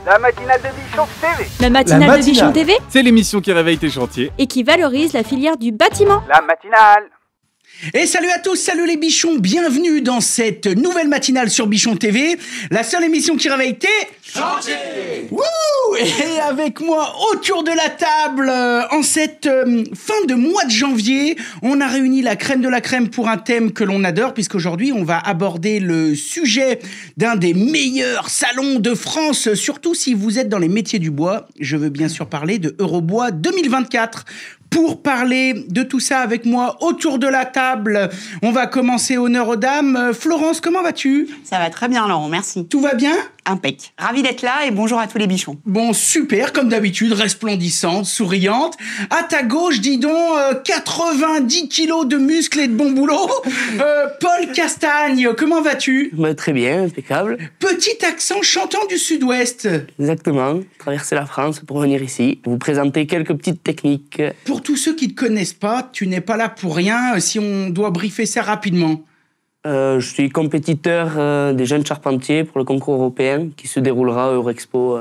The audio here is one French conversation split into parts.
La matinale de Bichon TV. La matinale de Bichon TV, C'est l'émission qui réveille tes chantiers. et qui valorise la filière du bâtiment. La matinale. Et salut à tous, salut les bichons, bienvenue dans cette nouvelle matinale sur Bichon TV, la seule émission qui réveille tes chantiers. Wouh! Et avec moi autour de la table, en cette fin de mois de janvier, on a réuni la crème de la crème pour un thème que l'on adore, puisqu'aujourd'hui on va aborder le sujet d'un des meilleurs salons de France, surtout si vous êtes dans les métiers du bois. Je veux bien sûr parler de Eurobois 2024. Pour parler de tout ça avec moi autour de la table, on va commencer honneur aux dames. Florence, comment vas-tu? Ça va très bien, Laurent, merci. Tout va bien? Impec. Ravi d'être là et bonjour à tous les bichons. Bon, super, comme d'habitude, resplendissante, souriante. À ta gauche, dis donc, 90 kilos de muscles et de bon boulot. Paul Castagne, comment vas-tu? Très bien, impeccable. Petit accent chantant du sud-ouest. Exactement. Traverser la France pour venir ici. Vous présenter quelques petites techniques. Pour tous ceux qui ne te connaissent pas, tu n'es pas là pour rien, si on doit briefer ça rapidement. Je suis compétiteur des jeunes charpentiers pour le concours européen qui se déroulera à Eurexpo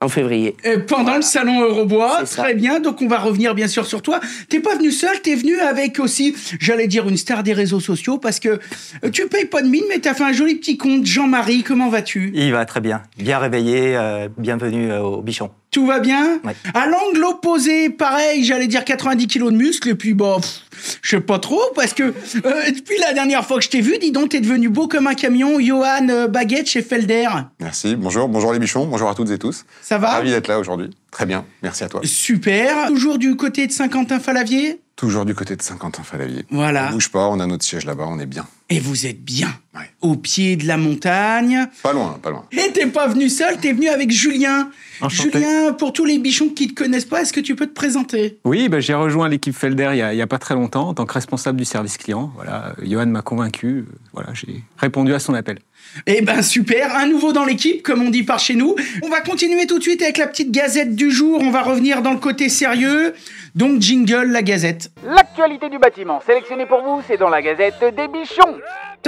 en février. Pendant le salon Eurobois, C'est ça. très bien, donc on va revenir bien sûr sur toi. T'es pas venu seul, t'es venu avec aussi, j'allais dire une star des réseaux sociaux, parce que tu payes pas de mine, mais t'as fait un joli petit compte. Jean-Marie, comment vas-tu? Il va très bien. Bien réveillé, bienvenue au Bichon. Tout va bien? Ouais. À l'angle opposé, pareil, j'allais dire 90 kilos de muscles, et puis bon, je sais pas trop, parce que depuis la dernière fois que je t'ai vu, dis donc, t'es devenu beau comme un camion. Johan Baguette chez Felder. Merci, bonjour les bichons, bonjour à toutes et tous. Ça va? Ravi d'être là aujourd'hui. Très bien, merci à toi. Super. Toujours du côté de Saint-Quentin-Falavier? Toujours du côté de Saint-Quentin-Falavier. Voilà. On bouge pas, on a notre siège là-bas, on est bien. Et vous êtes bien, Ouais. au pied de la montagne. Pas loin, pas loin. Et t'es pas venu seul, t'es venu avec Julien. Enchanté. Julien, pour tous les bichons qui te connaissent pas, est-ce que tu peux te présenter? Oui, j'ai rejoint l'équipe Felder il y a pas très longtemps en tant que responsable du service client. Voilà, Johan m'a convaincu. Voilà, j'ai répondu à son appel. Eh ben super, un nouveau dans l'équipe, comme on dit par chez nous. On va continuer tout de suite avec la petite gazette du jour. On va revenir dans le côté sérieux. Donc jingle, la gazette. L'actualité du bâtiment sélectionnée pour vous, c'est dans la Gazette des Bichons.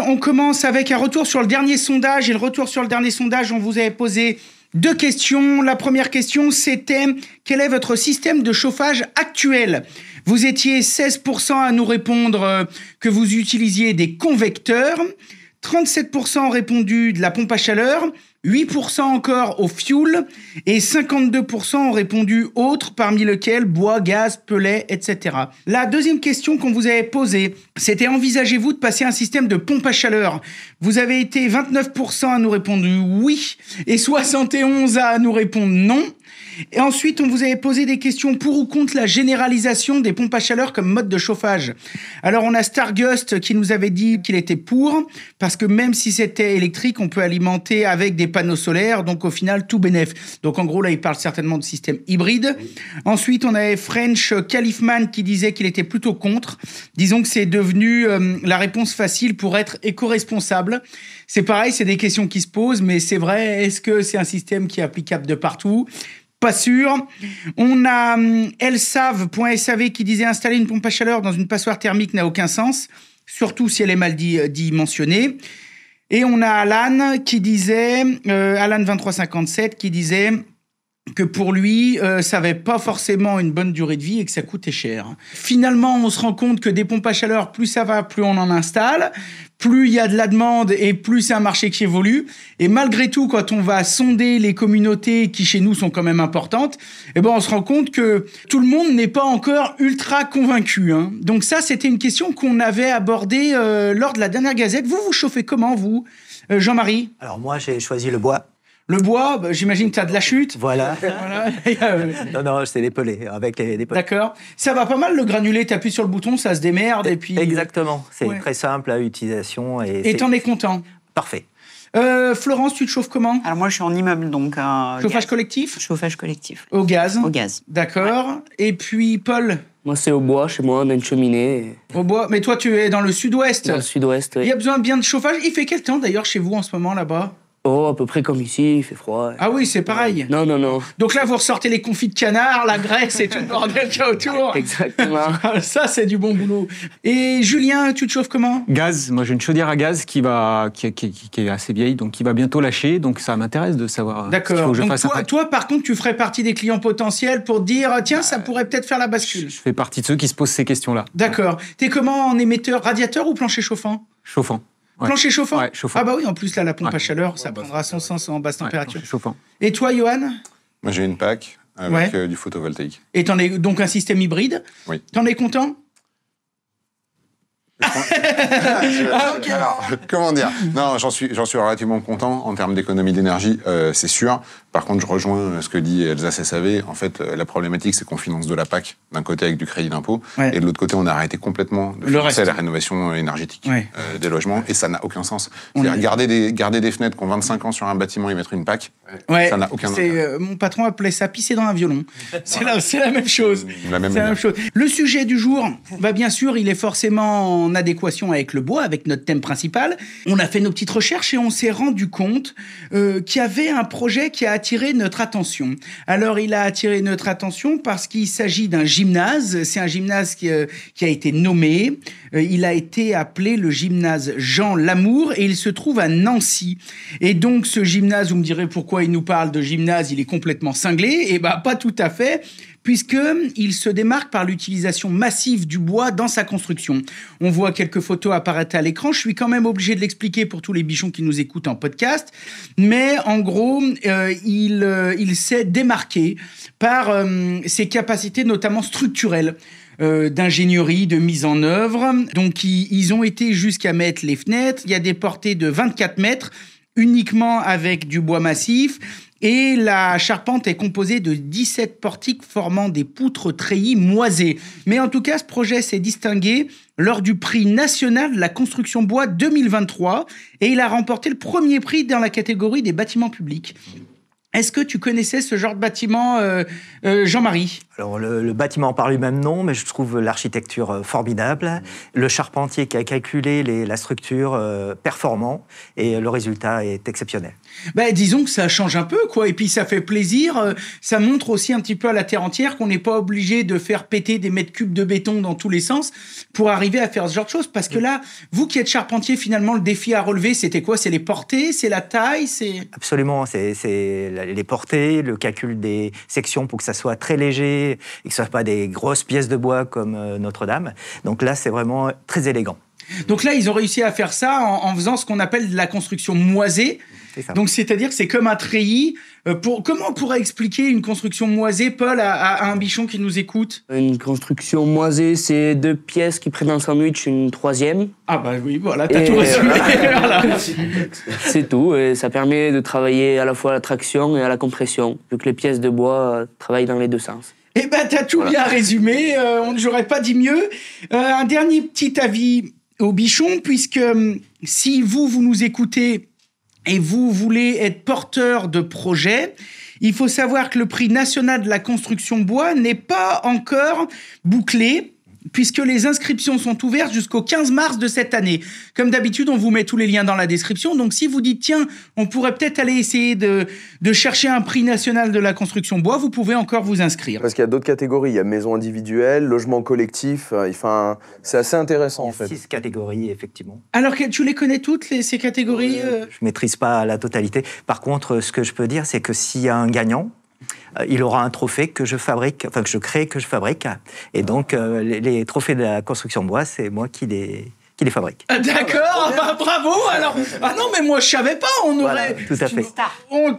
On commence avec un retour sur le dernier sondage. Et le retour sur le dernier sondage, on vous avait posé 2 questions. La première question, c'était quel est votre système de chauffage actuel? Vous étiez 16% à nous répondre que vous utilisiez des convecteurs. 37% ont répondu de la pompe à chaleur, 8% encore au fioul et 52% ont répondu autres, parmi lesquels bois, gaz, pellets, etc. La deuxième question qu'on vous avait posée, c'était envisagez-vous de passer à un système de pompe à chaleur? Vous avez été 29% à nous répondre oui et 71% à nous répondre non. Et ensuite, on vous avait posé des questions pour ou contre la généralisation des pompes à chaleur comme mode de chauffage. Alors, on a Stargust qui nous avait dit qu'il était pour, parce que même si c'était électrique, on peut alimenter avec des panneaux solaires, donc au final, tout bénef. Donc, en gros, là, il parle certainement de système hybride. Ensuite, on avait French Califman qui disait qu'il était plutôt contre. Disons que c'est devenu la réponse facile pour être éco-responsable. C'est pareil, c'est des questions qui se posent, mais c'est vrai, est-ce que c'est un système qui est applicable de partout ? Pas sûr. On a elsav.sav qui disait installer une pompe à chaleur dans une passoire thermique n'a aucun sens, surtout si elle est mal dimensionnée. Et on a Alan qui disait, Alan2357 qui disait que pour lui, ça n'avait pas forcément une bonne durée de vie et que ça coûtait cher. Finalement, on se rend compte que des pompes à chaleur, plus ça va, plus on en installe, plus il y a de la demande et plus c'est un marché qui évolue. Et malgré tout, quand on va sonder les communautés qui, chez nous, sont quand même importantes, eh ben, on se rend compte que tout le monde n'est pas encore ultra convaincu, hein. Donc ça, c'était une question qu'on avait abordée lors de la dernière gazette. Vous chauffez comment, vous, Jean-Marie? Alors moi, j'ai choisi le bois. Le bois, j'imagine que tu as de la chute. Voilà. Voilà. Non, c'est les pelés, avec les pelés. D'accord. Ça va pas mal, le granulé, t'appuies sur le bouton, ça se démerde et puis... Exactement. C'est Ouais. très simple à utilisation. Et t'en es content. Parfait. Florence, tu te chauffes comment? Alors moi, je suis en immeuble, donc... Chauffage gaz. collectif? Chauffage collectif. Au gaz? Au gaz. D'accord. Et puis, Paul, Moi, c'est au bois, chez moi, on a une cheminée. au bois. Mais toi, tu es dans le sud-ouest. Dans le sud-ouest, Il oui. y a besoin bien de chauffage. Il fait quel temps, d'ailleurs, chez vous, en ce moment, là-bas? Oh, à peu près comme ici, il fait froid. Ah oui, c'est pareil. Non. Donc là, vous ressortez les confits de canard, la graisse et tout le bordel qu'il y a autour. Exactement. Ça, c'est du bon boulot. Et Julien, tu te chauffes comment? Gaz, moi j'ai une chaudière à gaz qui est assez vieille, donc qui va bientôt lâcher, donc ça m'intéresse de savoir ce qu'il faut D'accord. que je Donc fasse après. toi, par contre, tu ferais partie des clients potentiels pour dire, tiens, ça pourrait peut-être faire la bascule. Je fais partie de ceux qui se posent ces questions-là. D'accord. T'es comment en émetteur, radiateur ou plancher chauffant? Chauffant. Ouais. Plancher chauffant? Ouais, chauffant. Ah bah oui, en plus, là, la pompe Ouais. à chaleur, ça prendra son sens en basse température. Ouais, chauffant. Et toi, Johan? Moi, j'ai une PAC avec Ouais. du photovoltaïque. Et t'en es donc un système hybride? Oui. T'en es content? Alors, comment dire? Non, j'en suis relativement content en termes d'économie d'énergie, c'est sûr. Par contre, je rejoins ce que dit Elsa SAV. En fait, la problématique, c'est qu'on finance de la PAC d'un côté avec du crédit d'impôt, Ouais. et de l'autre côté, on a arrêté complètement de Le financer reste. la rénovation énergétique Ouais. des logements, et ça n'a aucun sens. On C'est-à-dire est- garder des fenêtres qui ont 25 ans sur un bâtiment et mettre une PAC, Ouais. ça n'a aucun C'est, intérêt. mon patron appelait ça pisser dans un violon. C'est la même chose. La même C'est la manière. même chose. Le sujet du jour, bah bien sûr, il est forcément en adéquation avec le bois, avec notre thème principal. On a fait nos petites recherches et on s'est rendu compte qu'il y avait un projet qui a attiré notre attention. Alors, il a attiré notre attention parce qu'il s'agit d'un gymnase. C'est un gymnase qui a été nommé. Il a été appelé le gymnase Jean Lamour et il se trouve à Nancy. Et donc, ce gymnase, vous me direz pourquoi il nous parle de gymnase, il est complètement cinglé. Eh ben, pas tout à fait, puisqu'il se démarque par l'utilisation massive du bois dans sa construction. On voit quelques photos apparaître à l'écran. Je suis quand même obligé de l'expliquer pour tous les bichons qui nous écoutent en podcast. Mais en gros, il s'est démarqué par ses capacités, notamment structurelles. D'ingénierie, de mise en œuvre. Donc, ils ont été jusqu'à mettre les fenêtres. Il y a des portées de 24 mètres, uniquement avec du bois massif. Et la charpente est composée de 17 portiques formant des poutres treillis moisées. Mais en tout cas, ce projet s'est distingué lors du prix national de la construction bois 2023 et il a remporté le premier prix dans la catégorie des bâtiments publics. Est-ce que tu connaissais ce genre de bâtiment, Jean-Marie? Alors, le bâtiment par lui-même, non, mais je trouve l'architecture formidable. Le charpentier qui a calculé la structure performant et le résultat est exceptionnel. Ben, disons que ça change un peu, quoi. Et puis, ça fait plaisir. Ça montre aussi un petit peu à la terre entière qu'on n'est pas obligé de faire péter des mètres cubes de béton dans tous les sens pour arriver à faire ce genre de choses. Parce que là, vous qui êtes charpentier, finalement, le défi à relever, c'était quoi? C'est les portées, c'est la taille, c'est... Absolument, c'est les portées, le calcul des sections pour que ça soit très léger et que ce ne soit pas des grosses pièces de bois comme Notre-Dame. Donc là, c'est vraiment très élégant. Donc là, ils ont réussi à faire ça en faisant ce qu'on appelle de la construction moisée. C'est ça. Donc, c'est-à-dire que c'est comme un treillis. Comment on pourrait expliquer une construction moisée, Paul, à un bichon qui nous écoute? Une construction moisée, c'est 2 pièces qui prennent un sandwich, une troisième. Ah bah oui, voilà, t'as Et tout résumé. Voilà. C'est tout. Et ça permet de travailler à la fois à la traction et à la compression, vu que les pièces de bois travaillent dans les deux sens. Eh ben, t'as tout bien résumé. J'aurais pas dit mieux. Un dernier petit avis aux bichons, puisque si vous nous écoutez et vous voulez être porteur de projet, il faut savoir que le prix national de la construction bois n'est pas encore bouclé, puisque les inscriptions sont ouvertes jusqu'au 15 mars de cette année. Comme d'habitude, on vous met tous les liens dans la description. Donc, si vous dites, tiens, on pourrait peut-être aller essayer de chercher un prix national de la construction bois, vous pouvez encore vous inscrire. Parce qu'il y a d'autres catégories. Il y a maison individuelle, logement collectif. Enfin, c'est assez intéressant, en fait. 6 catégories, effectivement. Alors, tu les connais toutes, ces catégories Je ne maîtrise pas la totalité. Par contre, ce que je peux dire, c'est que s'il y a un gagnant, il aura un trophée que je fabrique, enfin que je crée, que je fabrique. Et donc, les trophées de la construction bois, c'est moi qui les fabrique. D'accord, bah, bravo. Alors, ah non, mais moi je savais pas. On Voilà, aurait, tout à fait. on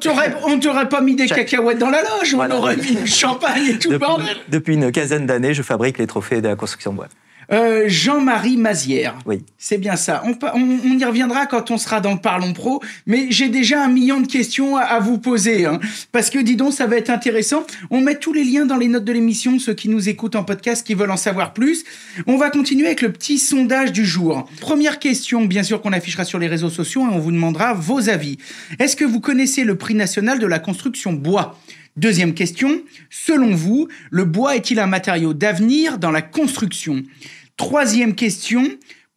t'aurait pas mis des cacahuètes dans la loge. Voilà. On aurait mis du champagne et tout le bordel. Depuis une quinzaine d'années, je fabrique les trophées de la construction bois. Jean-Marie Mazière. Oui. C'est bien ça. On y reviendra quand on sera dans le Parlons Pro, mais j'ai déjà 1 million de questions à vous poser, hein, parce que dis donc, ça va être intéressant. On met tous les liens dans les notes de l'émission, ceux qui nous écoutent en podcast, qui veulent en savoir plus. On va continuer avec le petit sondage du jour. Première question, bien sûr, qu'on affichera sur les réseaux sociaux et on vous demandera vos avis. Est-ce que vous connaissez le prix national de la construction bois ? Deuxième question, selon vous, le bois est-il un matériau d'avenir dans la construction ? Troisième question,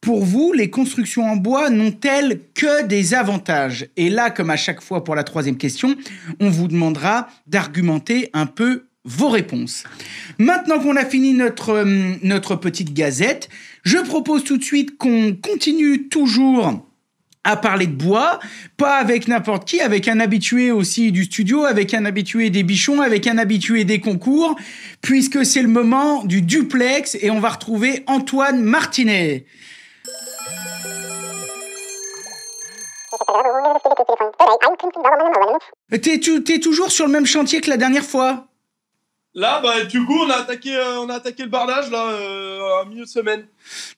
Pour vous, les constructions en bois n'ont-elles que des avantages? Et là, comme à chaque fois pour la troisième question, on vous demandera d'argumenter un peu vos réponses. Maintenant qu'on a fini notre petite gazette, je propose tout de suite qu'on continue toujours à parler de bois, pas avec n'importe qui, avec un habitué aussi du studio, avec un habitué des bichons, avec un habitué des concours, puisque c'est le moment du duplex et on va retrouver Antoine Martinet. T'es toujours sur le même chantier que la dernière fois? Là, du coup, on a attaqué le bardage, là, en milieu de semaine.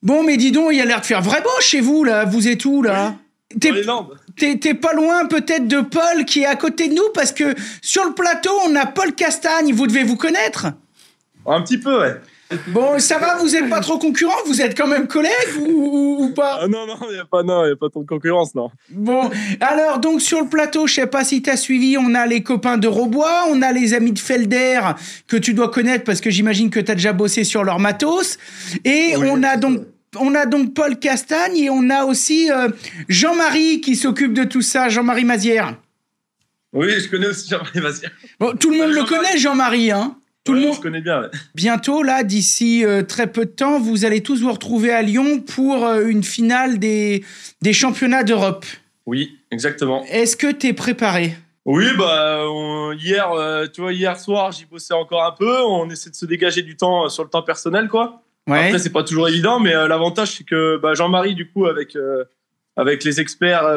Bon, mais dis donc, il y a l'air de faire vrai beau chez vous, là. Vous êtes où, là? Dans les Landes. T'es pas loin, peut-être, de Paul, qui est à côté de nous, parce que sur le plateau, on a Paul Castagne. Vous devez vous connaître? Un petit peu, ouais. Bon, ça va, vous êtes pas trop concurrents? Vous êtes quand même collègues ou pas? Ah non, il y a pas trop de concurrence, non. Bon, alors, donc, sur le plateau, je sais pas si t'as suivi, on a les copains de Robois, on a les amis de Felder, que tu dois connaître, parce que j'imagine que t'as déjà bossé sur leur matos, et oui, on a donc Paul Castagne, et on a aussi Jean-Marie qui s'occupe de tout ça, Jean-Marie Mazière. Oui, je connais aussi Jean-Marie Mazière. Bon, tout le monde le connaît, Jean-Marie, hein? Tout le monde je connais bien. Ouais. Bientôt, là, d'ici très peu de temps, vous allez tous vous retrouver à Lyon pour une finale des championnats d'Europe. Oui, exactement. Est-ce que t'es préparé? Oui, hier soir, j'y bossais encore un peu. On essaie de se dégager du temps sur le temps personnel, quoi. Ouais. Après, c'est pas toujours évident, mais l'avantage, c'est que Jean-Marie, du coup, avec les experts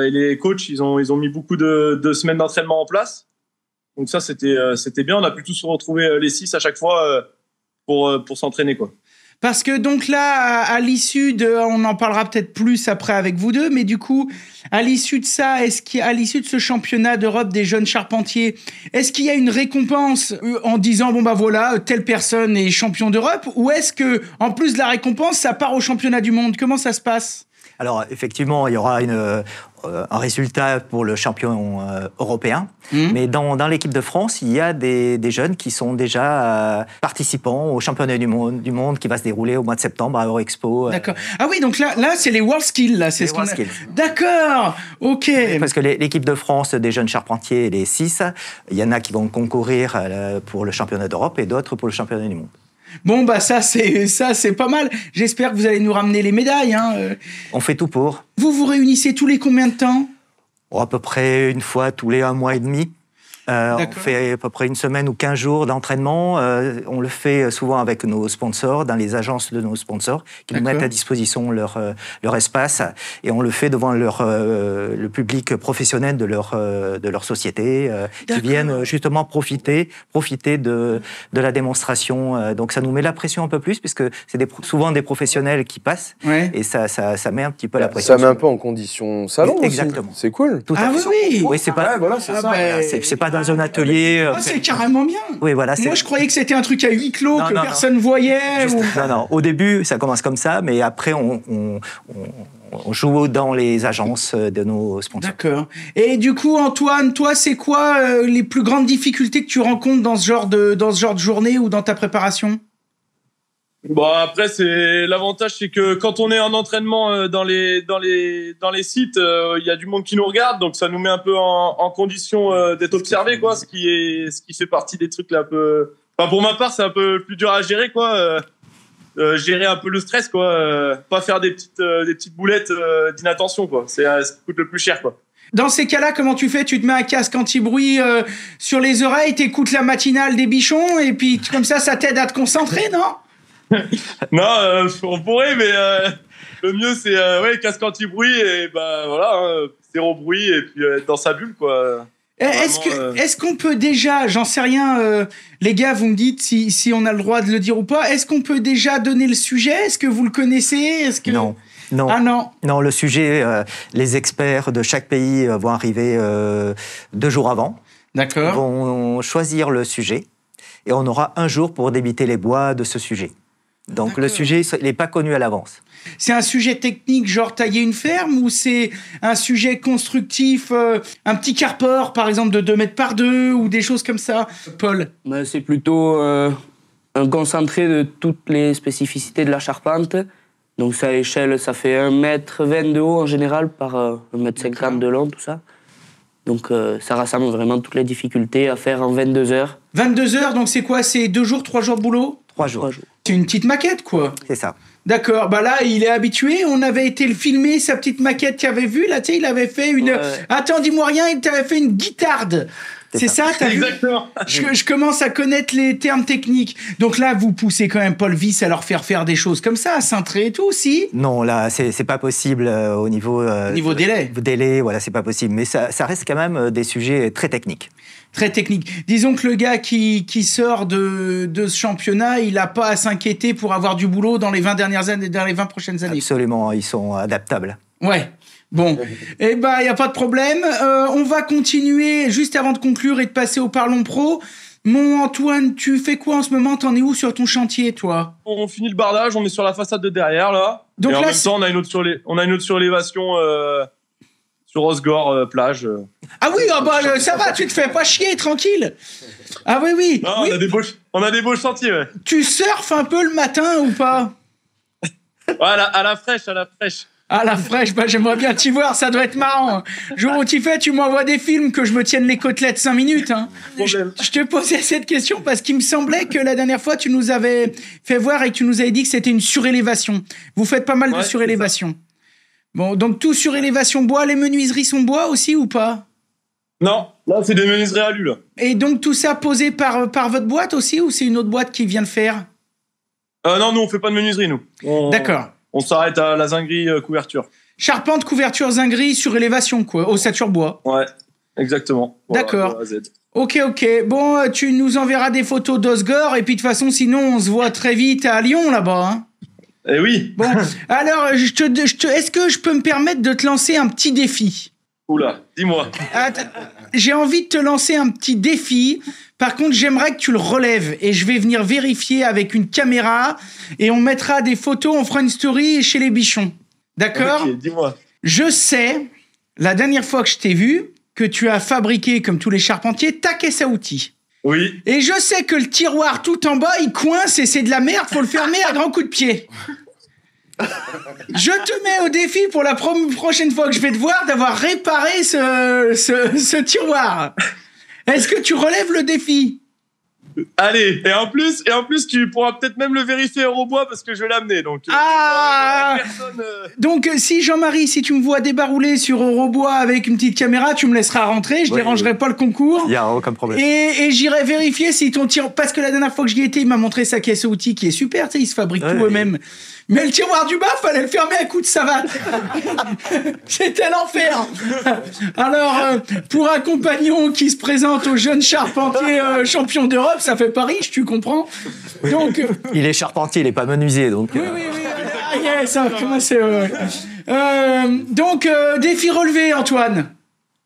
et les coachs, ils ont mis beaucoup de semaines d'entraînement en place. Donc ça, c'était bien. On a pu tous se retrouver les 6 à chaque fois pour s'entraîner, quoi. Parce que donc là, à l'issue on en parlera peut-être plus après avec vous deux, mais du coup, à l'issue de ça, à l'issue de ce championnat d'Europe des jeunes charpentiers, est-ce qu'il y a une récompense en disant, voilà, telle personne est champion d'Europe, ou est-ce que, en plus de la récompense, ça part au championnat du monde? Comment ça se passe? Alors, effectivement, il y aura un résultat pour le champion européen. Mais dans l'équipe de France, il y a des jeunes qui sont déjà participants au championnat du monde qui va se dérouler au mois de septembre à Eurexpo. D'accord. Ah oui, donc là c'est les World Skills. Là, c'est World Skills. D'accord, ok. Parce que l'équipe de France des jeunes charpentiers, les 6, il y en a qui vont concourir pour le championnat d'Europe et d'autres pour le championnat du monde. Bon, ça c'est pas mal. J'espère que vous allez nous ramener les médailles. Hein. On fait tout pour. Vous réunissez tous les combien de temps? À peu près une fois tous les 1 mois et demi. On fait à peu près une semaine ou 15 jours d'entraînement. On le fait souvent avec nos sponsors, dans les agences de nos sponsors, qui nous mettent à disposition leur espace. Et on le fait devant le public professionnel de leur société, qui viennent justement profiter de la démonstration. Donc ça nous met la pression un peu plus, puisque c'est souvent des professionnels qui passent. Ouais. Et ça met un petit peu la pression. Ça met un peu en condition salon aussi. Exactement. C'est cool. Tout à fait. Oui. Oui, c'est pas... voilà, c'est ça. C'est pas dans un atelier. C'est carrément bien. Oui, voilà. Moi, je croyais que c'était un truc à huis clos, que personne voyait. Non. Au début, ça commence comme ça, mais après, on joue dans les agences de nos sponsors. D'accord. Et du coup, Antoine, toi, c'est quoi les plus grandes difficultés que tu rencontres dans ce genre de journée ou dans ta préparation? Après, l'avantage, c'est que quand on est en entraînement dans les sites, il y a du monde qui nous regarde, donc ça nous met un peu en condition d'être observé, quoi, ce qui fait partie des trucs là un peu. Enfin, pour ma part, c'est un peu plus dur à gérer, quoi. Gérer un peu le stress, quoi. Pas faire des petites boulettes d'inattention, quoi. C'est ce qui coûte le plus cher, quoi. Dans ces cas-là, comment tu fais? Tu te mets un casque anti-bruit sur les oreilles, t'écoutes la matinale des bichons, et puis comme ça t'aide à te concentrer, non? Non, on pourrait, mais le mieux c'est casque anti-bruit et zéro bruit et puis être dans sa bulle, quoi. Est-ce qu'on peut déjà, j'en sais rien, les gars, vous me dites si on a le droit de le dire ou pas, est-ce qu'on peut déjà donner le sujet? Est-ce que vous le connaissez? Non. Ah non. Non, le sujet, les experts de chaque pays vont arriver 2 jours avant. D'accord. Vont choisir le sujet et on aura 1 jour pour débiter les bois de ce sujet. Donc le sujet, il n'est pas connu à l'avance. C'est un sujet technique, genre tailler une ferme, ou c'est un sujet constructif, un petit carport, par exemple, de 2 mètres par 2, ou des choses comme ça, Paul? C'est plutôt un concentré de toutes les spécificités de la charpente Donc ça, à l'échelle, ça fait 1,20 m de haut en général par 1,50 m de long, tout ça. Donc ça rassemble vraiment toutes les difficultés à faire en 22 heures. 22 heures, donc c'est quoi? C'est 2 jours, 3 jours de boulot? 3 jours. C'est une petite maquette, quoi. C'est ça. D'accord, bah là, il est habitué. On avait été le filmer, sa petite maquette qu'il avait vue. Là, tu sais, il avait fait une... Attends, dis-moi rien, il t'avait fait une guitarde. C'est ça, t'as vu? Exactement. Je commence à connaître les termes techniques. Donc là, vous poussez quand même Paul Vyss à leur faire des choses comme ça, à cintrer et tout, si? Non, là, c'est pas possible au niveau... Niveau délai. Délai, voilà, c'est pas possible. Mais ça reste quand même des sujets très techniques. Très technique. Disons que le gars qui sort de ce championnat, il n'a pas à s'inquiéter pour avoir du boulot dans les 20 dernières années, dans les 20 prochaines années. Absolument, ils sont adaptables. Ouais. Bon, eh ben, il n'y a pas de problème. On va continuer juste avant de conclure et de passer au Parlons Pro. Mon Antoine, tu fais quoi en ce moment? T'en es où sur ton chantier, toi? On finit le bardage, on est sur la façade de derrière, là. Donc et en là, même temps, on a une autre surélévation sur Osgore, plage. Ah oui, ça va, tu te fais pas chier, tranquille. Ah oui, oui. Non, oui. On a des beaux chantiers, ouais. Tu surfes un peu le matin ou pas? Ouais, à la fraîche. Ah, la fraîche, bah, j'aimerais bien t'y voir, ça doit être marrant. Jour où t'y fais, tu m'envoies des films que je me tienne les côtelettes 5 minutes. Hein. Je te posais cette question parce qu'il me semblait que la dernière fois, tu nous avais fait voir et que tu nous avais dit que c'était une surélévation. Vous faites pas mal de surélévation. Bon, donc tout surélévation bois, les menuiseries sont bois aussi ou pas? Non, là, c'est des menuiseries alu, là. Et donc tout ça posé par votre boîte aussi ou c'est une autre boîte qui vient de faire? Non, nous, on fait pas de menuiserie, nous. D'accord. On s'arrête à la zinguerie couverture. Charpente, couverture, zinguerie, surélévation, quoi. Ossature bois. Ouais, exactement. Voilà, d'accord. de A à Z. Ok. Bon, tu nous enverras des photos d'Osgore et puis de toute façon, sinon, on se voit très vite à Lyon, là-bas. Hein. Eh oui. Bon, alors, est-ce que je peux me permettre de te lancer un petit défi? Oula, dis-moi. J'ai envie de te lancer un petit défi. Par contre, j'aimerais que tu le relèves et je vais venir vérifier avec une caméra et on mettra des photos, on fera une story chez les bichons. D'accord? Ok, dis-moi. Je sais, la dernière fois que je t'ai vu, que tu as fabriqué, comme tous les charpentiers, ta caisse à outils. Oui. Et je sais que le tiroir tout en bas, il coince et c'est de la merde, faut le fermer à grands coups de pied. Je te mets au défi pour la prochaine fois que je vais te voir d'avoir réparé ce tiroir. Est-ce que tu relèves le défi? Allez, et en plus, tu pourras peut-être même le vérifier au bois parce que je vais l'amener. Donc, donc, si Jean-Marie, si tu me vois débarouler sur Eurobois avec une petite caméra, tu me laisseras rentrer, je dérangerai pas le concours. Il n'y a aucun problème. Et j'irai vérifier si ton tiroir... Parce que la dernière fois que j'y étais, il m'a montré sa caisse à outils qui est super, tu sais, ils se fabriquent tout eux-mêmes. Mais le tiroir du bas, fallait le fermer à coups de savate. C'était l'enfer. Alors, pour un compagnon qui se présente aux jeunes charpentiers champions d'Europe, ça fait pas riche, tu comprends? Donc, il est charpentier, il est pas menuisier, donc. Oui. Ça va commencer. Donc, défi relevé, Antoine.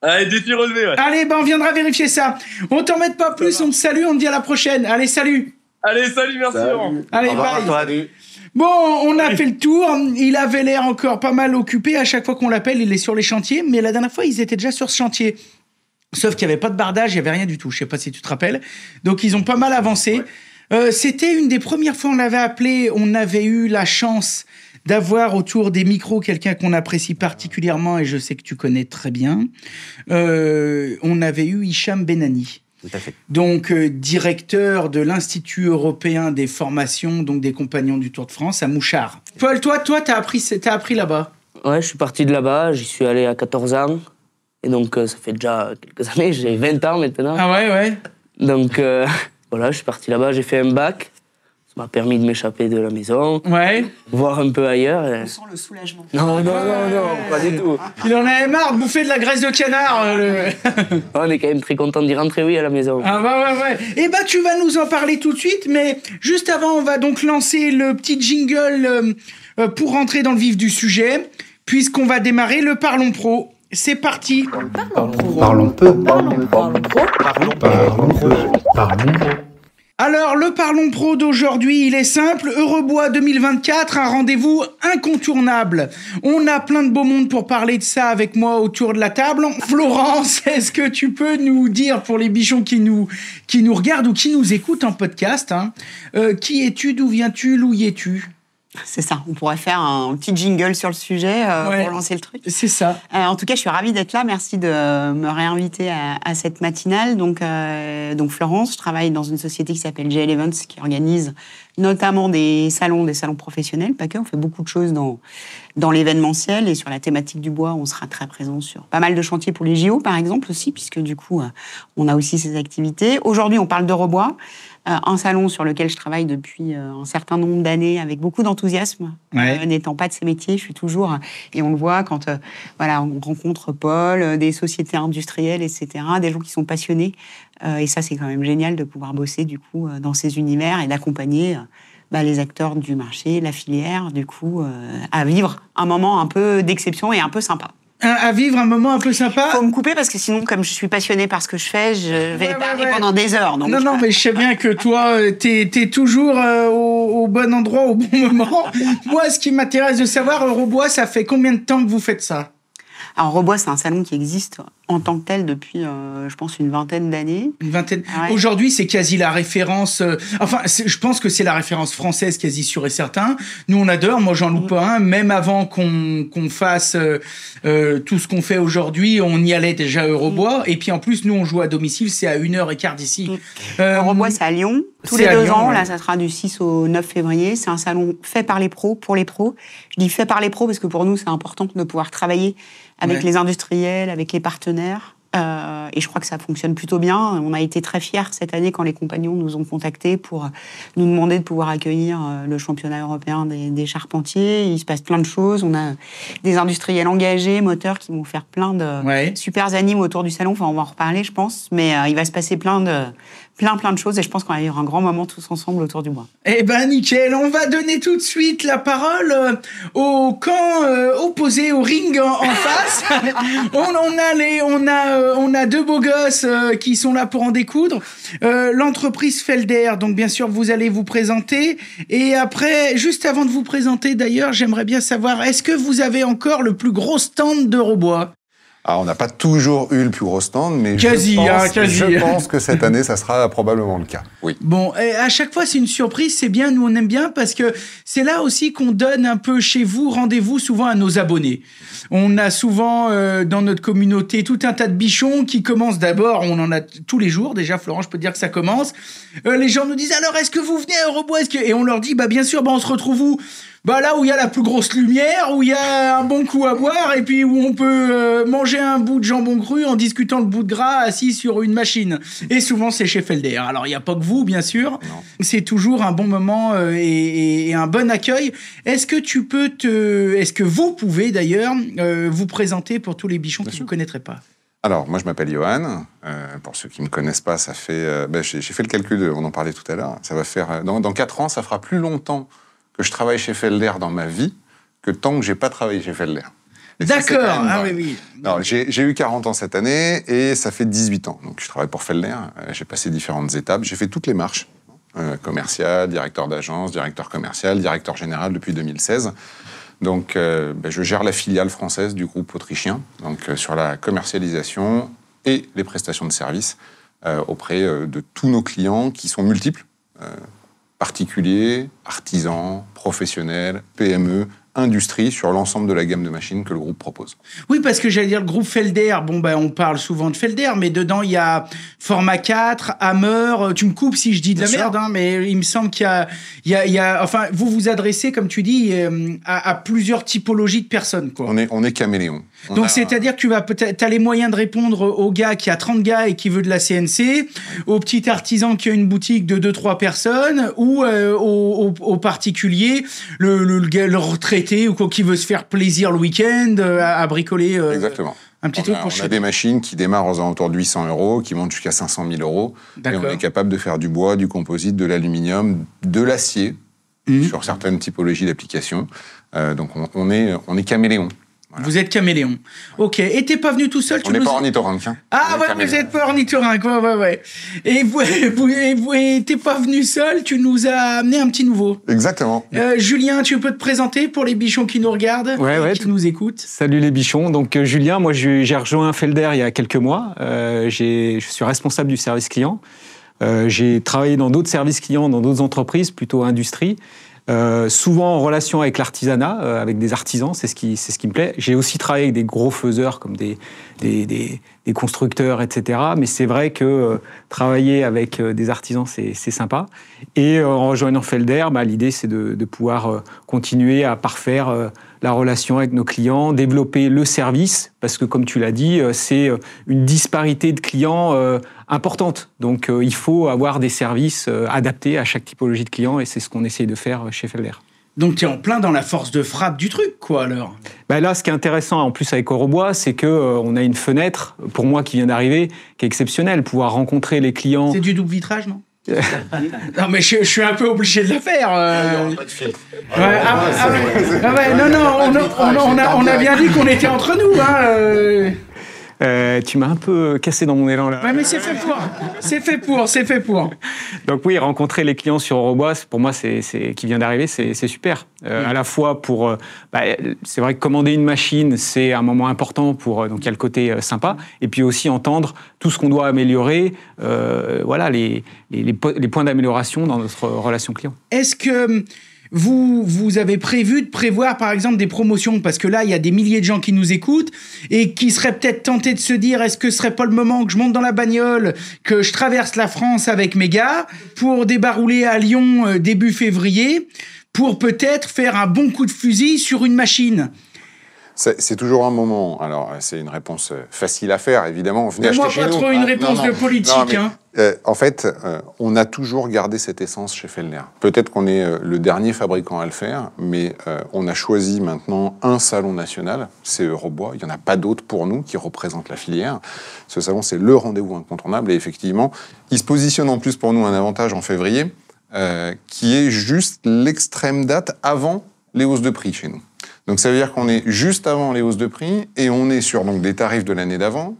Allez, défi relevé, ouais. Allez, on viendra vérifier ça. On t'embête pas plus, on te salue, on te dit à la prochaine. Allez, salut. Allez, salut, merci. Allez, bye. Bon, on a fait le tour. Il avait l'air encore pas mal occupé. À chaque fois qu'on l'appelle, il est sur les chantiers. Mais la dernière fois, ils étaient déjà sur ce chantier. Sauf qu'il n'y avait pas de bardage, il n'y avait rien du tout. Je ne sais pas si tu te rappelles. Donc, ils ont pas mal avancé. C'était une des premières fois on l'avait appelé. On avait eu la chance d'avoir autour des micros quelqu'un qu'on apprécie particulièrement et je sais que tu connais très bien. On avait eu Hicham Benani. Tout à fait. Donc, directeur de l'Institut européen des formations, donc des compagnons du Tour de France, à Mouchard. Paul, toi, t'as appris là-bas? Ouais, je suis parti de là-bas, j'y suis allé à 14 ans. Et donc, ça fait déjà quelques années, j'ai 20 ans maintenant. Ah ouais. Donc, voilà, je suis parti là-bas, j'ai fait un bac. Ça m'a permis de m'échapper de la maison. Ouais. Voir un peu ailleurs. On sent le soulagement. Non, pas du tout. Il en avait marre de bouffer de la graisse de canard. On est quand même très content d'y rentrer, oui, à la maison. Ah ouais. Eh ben, tu vas nous en parler tout de suite, mais juste avant, on va donc lancer le petit jingle pour rentrer dans le vif du sujet, puisqu'on va démarrer le Parlons Pro. C'est parti. Parlons peu. Alors, le Parlons Pro d'aujourd'hui, il est simple. Eurobois 2024, un rendez-vous incontournable. On a plein de beau monde pour parler de ça avec moi autour de la table. Florence, est-ce que tu peux nous dire, pour les bichons qui nous regardent ou qui nous écoutent en podcast, qui es-tu, d'où viens-tu, où y es-tu? C'est ça, on pourrait faire un petit jingle sur le sujet pour lancer le truc. C'est ça. En tout cas, je suis ravie d'être là. Merci de me réinviter à cette matinale. Donc Florence, je travaille dans une société qui s'appelle GL Events, qui organise notamment des salons professionnels, pas que. On fait beaucoup de choses dans l'événementiel et sur la thématique du bois. On sera très présent sur pas mal de chantiers pour les JO, par exemple, aussi, puisque du coup, on a aussi ces activités. Aujourd'hui, on parle d'Eurobois. Un salon sur lequel je travaille depuis un certain nombre d'années avec beaucoup d'enthousiasme. N'étant pas de ces métiers, je suis toujours... Et on le voit quand on rencontre Paul, des sociétés industrielles, etc., des gens qui sont passionnés. Et ça, c'est quand même génial de pouvoir bosser, du coup, dans ces univers et d'accompagner les acteurs du marché, la filière, du coup, à vivre un moment un peu d'exception et un peu sympa. À vivre un moment un peu sympa. Faut me couper parce que sinon, comme je suis passionnée par ce que je fais, je vais parler pendant des heures. Donc non, mais je sais bien que toi, t'es toujours au bon endroit, au bon moment. Moi, ce qui m'intéresse de savoir, Eurobois, ça fait combien de temps que vous faites ça? Alors, Eurobois, c'est un salon qui existe en tant que tel depuis, je pense, une vingtaine d'années. Une vingtaine. Ouais. Aujourd'hui, c'est quasi la référence... je pense que c'est la référence française, quasi sûr et certain. Nous, on adore. Moi, j'en loupe pas un. Même avant qu'on fasse tout ce qu'on fait aujourd'hui, on y allait déjà à Eurobois. Et puis, en plus, nous, on joue à domicile. C'est à 1h15 d'ici. Eurobois, c'est à Lyon. Tous les 2 ans. Là, ça sera du 6 au 9 février. C'est un salon fait par les pros, pour les pros. Je dis fait par les pros parce que pour nous, c'est important de pouvoir travailler avec les industriels, avec les partenaires. Et je crois que ça fonctionne plutôt bien. On a été très fiers cette année quand les compagnons nous ont contactés pour nous demander de pouvoir accueillir le championnat européen des charpentiers. Il se passe plein de choses. On a des industriels engagés, moteurs, qui vont faire plein de super animes autour du salon. Enfin, on va en reparler, je pense. Mais il va se passer plein de choses et je pense qu'on va vivre un grand moment tous ensemble autour du bois. Eh ben nickel, on va donner tout de suite la parole au camp opposé, au ring en face. On a 2 beaux gosses qui sont là pour en découdre. L'entreprise Felder, donc bien sûr vous allez vous présenter et après, juste avant de vous présenter d'ailleurs, j'aimerais bien savoir, est-ce que vous avez encore le plus gros stand d'Eurobois ? Alors, on n'a pas toujours eu le plus gros stand, mais je pense que cette année, ça sera probablement le cas. Oui. Bon, à chaque fois, c'est une surprise, c'est bien, nous on aime bien, parce que c'est là aussi qu'on donne un peu chez vous, rendez-vous souvent à nos abonnés. On a souvent dans notre communauté tout un tas de bichons qui commencent d'abord, on en a tous les jours, déjà Florent, je peux te dire que ça commence. Les gens nous disent, alors est-ce que vous venez à Eurobois ? Et on leur dit, bien sûr, on se retrouve où ? Là où il y a la plus grosse lumière, où il y a un bon coup à boire et puis où on peut manger un bout de jambon cru en discutant le bout de gras assis sur une machine. Et souvent, c'est chez Felder. Alors, il n'y a pas que vous, bien sûr. Non. C'est toujours un bon moment et un bon accueil. Est-ce que vous pouvez d'ailleurs vous présenter pour tous les bichons qui ne vous connaîtraient pas ? Alors, moi, je m'appelle Johan. Pour ceux qui ne me connaissent pas, ça fait... j'ai fait le calcul, on en parlait tout à l'heure. Ça va faire... Dans 4 ans, ça fera plus longtemps que je travaille chez Felder dans ma vie que tant que j'ai pas travaillé chez Felder. Et d'accord, ça, oui. Alors, j'ai eu 40 ans cette année et ça fait 18 ans. Donc, je travaille pour Felder. J'ai passé différentes étapes. J'ai fait toutes les marches. Commercial, directeur d'agence, directeur commercial, directeur général depuis 2016. Donc, je gère la filiale française du groupe autrichien, donc sur la commercialisation et les prestations de services auprès de tous nos clients qui sont multiples. Particuliers, artisans, professionnels, PME, industrie, sur l'ensemble de la gamme de machines que le groupe propose. Oui, parce que j'allais dire, le groupe Felder, on parle souvent de Felder, mais dedans, il y a Format 4, Hammer, tu me coupes si je dis de la merde, mais il me semble qu'il y a enfin, vous vous adressez, comme tu dis, à plusieurs typologies de personnes, quoi. On est caméléon. Donc, c'est-à-dire que tu as les moyens de répondre au gars qui a 30 gars et qui veut de la CNC, au petit artisan qui a une boutique de 2-3 personnes, ou au particulier, le retraité ou quoi, qui veut se faire plaisir le week-end, à bricoler. Exactement. Un petit truc pour on a des machines qui démarrent aux alentours de 800 €, qui montent jusqu'à 500 000 €. D'accord. Et on est capable de faire du bois, du composite, de l'aluminium, de l'acier, sur certaines typologies d'applications. Donc on est caméléon. Voilà. Vous êtes caméléon. Ok. Et t'es pas venu tout seul? On n'est pas ornithorynque. Hein. Ah ouais, vous êtes pas ornithorynque. Ouais. Et t'es pas venu seul, tu nous as amené un petit nouveau. Exactement. Julien, tu peux te présenter pour les bichons qui nous regardent, qui nous écoutent? Salut les bichons. Donc Julien, moi j'ai rejoint Felder il y a quelques mois. Je suis responsable du service client. J'ai travaillé dans d'autres services clients, dans d'autres entreprises, plutôt industrie. souvent en relation avec l'artisanat, avec des artisans, c'est ce qui me plaît. J'ai aussi travaillé avec des gros faiseurs comme des constructeurs, etc. Mais c'est vrai que travailler avec des artisans, c'est sympa. Et en rejoignant Felder, l'idée, c'est de pouvoir continuer à parfaire la relation avec nos clients, développer le service, parce que comme tu l'as dit, c'est une disparité de clients importante. Donc il faut avoir des services adaptés à chaque typologie de client, et c'est ce qu'on essaye de faire chez Felder. Donc tu es en plein dans la force de frappe du truc, quoi, alors. Là, ce qui est intéressant, en plus avec Eurobois, c'est qu'on a une fenêtre, pour moi qui vient d'arriver, qui est exceptionnelle, pouvoir rencontrer les clients. C'est du double vitrage, non? Non, mais je suis un peu obligé de le faire. On a bien dit qu'on était entre nous, hein. Tu m'as un peu cassé dans mon élan là. Ouais, mais c'est fait pour. Donc oui, rencontrer les clients sur Eurobois, pour moi, qui vient d'arriver, c'est super. À la fois pour, c'est vrai que commander une machine, c'est un moment important donc il y a le côté sympa, et puis aussi entendre tout ce qu'on doit améliorer, les points d'amélioration dans notre relation client. Est-ce que vous avez prévu de prévoir, par exemple, des promotions? Parce que là, il y a des milliers de gens qui nous écoutent et qui seraient peut-être tentés de se dire, est-ce que ce serait pas le moment que je monte dans la bagnole, que je traverse la France avec mes gars pour débarrouler à Lyon début février, pour peut-être faire un bon coup de fusil sur une machine? C'est toujours un moment. Alors, c'est une réponse facile à faire, évidemment. Venez acheter chez nous. Moi, pas trop une réponse de politique. En fait, on a toujours gardé cette essence chez Felder. Peut-être qu'on est le dernier fabricant à le faire, mais on a choisi maintenant un salon national, c'est Eurobois. Il n'y en a pas d'autres pour nous qui représentent la filière. Ce salon, c'est le rendez-vous incontournable. Et effectivement, il se positionne en plus pour nous un avantage en février, qui est juste l'extrême date avant les hausses de prix chez nous. Donc ça veut dire qu'on est juste avant les hausses de prix et on est sur des tarifs de l'année d'avant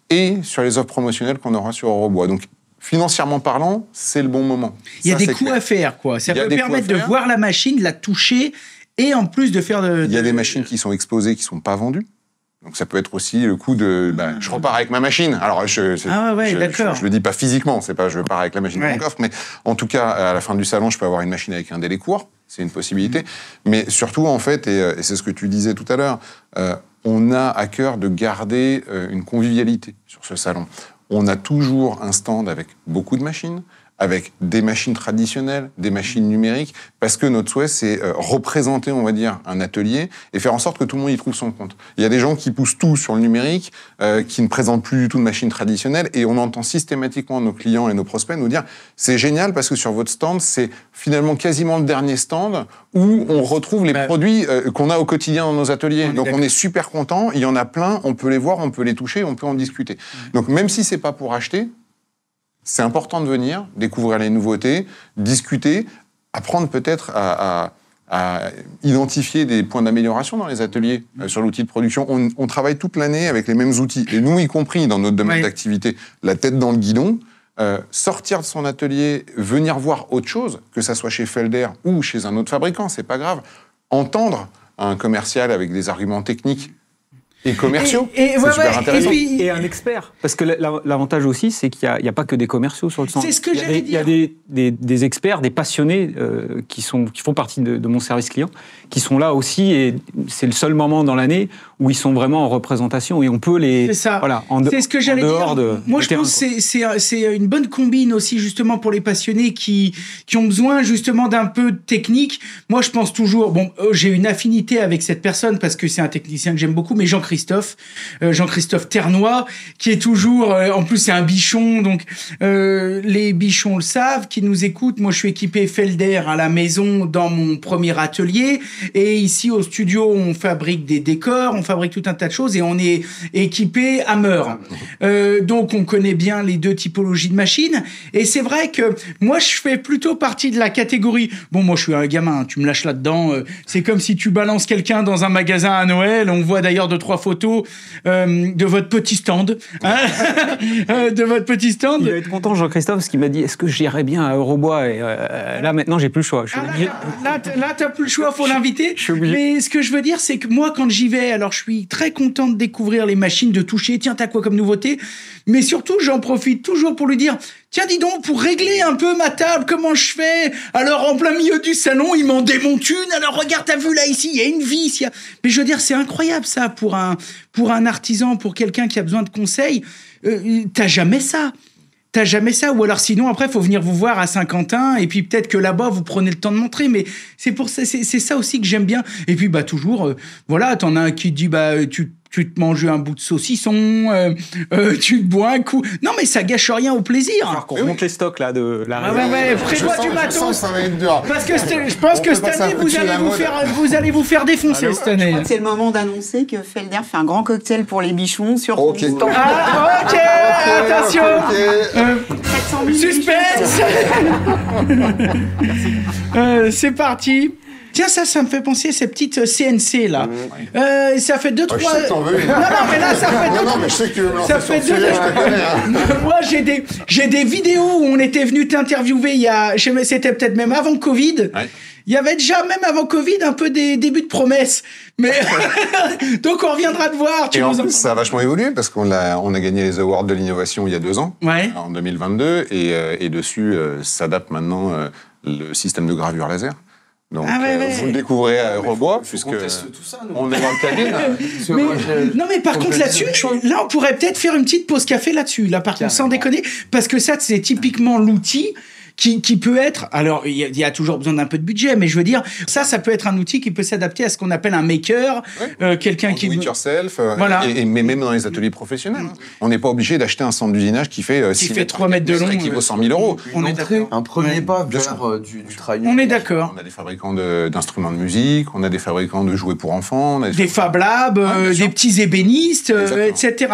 et sur les offres promotionnelles qu'on aura sur Eurobois. Donc financièrement parlant, c'est le bon moment. Il y a des coups à faire, quoi. Ça peut permettre de voir la machine, de la toucher et en plus de faire de... Il y a des machines qui sont exposées, qui ne sont pas vendues. Donc ça peut être aussi le coup de... je repars avec ma machine. Alors je le dis pas physiquement, c'est pas je pars avec la machine dans mon coffre, mais en tout cas, à la fin du salon, je peux avoir une machine avec un délai court. C'est une possibilité. Mais surtout, en fait, et c'est ce que tu disais tout à l'heure, on a à cœur de garder une convivialité sur ce salon. On a toujours un stand avec beaucoup de machines, avec des machines traditionnelles, des machines numériques, parce que notre souhait, c'est représenter, on va dire, un atelier et faire en sorte que tout le monde y trouve son compte. Il y a des gens qui poussent tout sur le numérique, qui ne présentent plus du tout de machines traditionnelles, et on entend systématiquement nos clients et nos prospects nous dire « c'est génial parce que sur votre stand, c'est finalement quasiment le dernier stand où on retrouve les produits qu'on a au quotidien dans nos ateliers. Donc on est super contents, il y en a plein, on peut les voir, on peut les toucher, on peut en discuter. Donc même si c'est pas pour acheter, c'est important de venir, découvrir les nouveautés, discuter, apprendre peut-être à identifier des points d'amélioration dans les ateliers sur l'outil de production. On travaille toute l'année avec les mêmes outils. Et nous, y compris dans notre domaine d'activité, la tête dans le guidon, sortir de son atelier, venir voir autre chose, que ça soit chez Felder ou chez un autre fabricant, c'est pas grave. Entendre un commercial avec des arguments techniques et commerciaux, c'est super intéressant. Et un expert. Parce que l'avantage aussi, c'est qu'il n'y a pas que des commerciaux sur le stand. C'est ce que j'allais dire. Il y a des experts, des passionnés qui font partie de mon service client, qui sont là aussi, et c'est le seul moment dans l'année où ils sont vraiment en représentation et on peut les... C'est ça. Voilà, c'est ce que j'allais dire. Moi, je pense que c'est une bonne combine aussi, justement, pour les passionnés qui ont besoin, justement, d'un peu de technique. Moi, je pense toujours... j'ai une affinité avec cette personne parce que c'est un technicien que j'aime beaucoup, mais Jean-Christophe Ternois, qui est toujours... en plus, c'est un bichon, donc les bichons le savent, qui nous écoutent. Moi, je suis équipé Felder à la maison dans mon premier atelier. Et ici, au studio, on fabrique des décors, on fabrique tout un tas de choses et on est équipé Hammer. Donc, on connaît bien les deux typologies de machines. Et c'est vrai que moi, je fais plutôt partie de la catégorie... moi, je suis un gamin, tu me lâches là-dedans. C'est comme si tu balances quelqu'un dans un magasin à Noël. On voit d'ailleurs 2-3 photos de votre petit stand. De votre petit stand. Il va être content, Jean-Christophe, parce qu'il m'a dit, est-ce que j'irais bien à Eurobois? Et là, maintenant, j'ai plus le choix. Là, t'as plus le choix, faut l'inviter. Mais ce que je veux dire, c'est que moi, quand j'y vais, alors je suis très content de découvrir les machines, de toucher. Tiens, t'as quoi comme nouveauté? Mais surtout, j'en profite toujours pour lui dire, Tiens, dis donc, pour régler un peu ma table, comment je fais? Alors, en plein milieu du salon, ils m'en démontent une. Alors, regarde, t'as vu là, ici, il y a une vis. Mais je veux dire, c'est incroyable, ça, pour un artisan, pour quelqu'un qui a besoin de conseils. T'as jamais ça. T'as jamais ça. Ou alors, sinon, après, il faut venir vous voir à Saint-Quentin. Et puis, peut-être que là-bas, vous prenez le temps de montrer. Mais c'est ça aussi que j'aime bien. Et puis, toujours, voilà, t'en as un qui dit, tu te manges un bout de saucisson, tu te bois un coup. Non, mais ça gâche rien au plaisir. Alors qu'on remonte les stocks là de la Ouais, prévois du matos. Ça va être dur. Parce que je pense que cette année, vous allez vous faire défoncer cette année. C'est le moment d'annoncer que Felder fait un grand cocktail pour les bichons sur son stand. Ok, attention. 700 000 Suspense. C'est parti. Tiens, ça me fait penser à ces petites CNC, là. Ça fait 2-3... je sais que t'en veux une. Non, mais là, ça fait... Non, mais je sais que tu veux me lancer Ça sur fait le sujet, je te connais. Hein. Moi, j'ai des vidéos où on était venu t'interviewer c'était peut-être même avant Covid. Ouais. Il y avait déjà, même avant Covid, un peu des débuts de promesses. Mais donc, on reviendra te voir. Et en plus, ça a vachement évolué parce qu'on a gagné les Awards de l'innovation il y a 2 ans, en 2022. Et dessus s'adapte maintenant le système de gravure laser. Donc, vous le découvrez à Rebois, puisque on est dans le cabine. Non, mais par contre, là-dessus, là, on pourrait peut-être faire une petite pause café là-dessus, là, par contre, sans déconner, parce que ça, c'est typiquement l'outil qui peut être... Alors, il y a toujours besoin d'un peu de budget, mais je veux dire, ça peut être un outil qui peut s'adapter à ce qu'on appelle un maker, quelqu'un qui... Do it yourself, voilà. Mais même dans les ateliers professionnels. On n'est pas obligé d'acheter un centre d'usinage qui fait 3 mètres de long. Qui vaut 100 000 €. On est d'accord. Un premier pas vers du travail. On est d'accord. On a des fabricants d'instruments de musique, on a des fabricants de jouets pour enfants. On a des Fab Labs, des petits ébénistes, etc.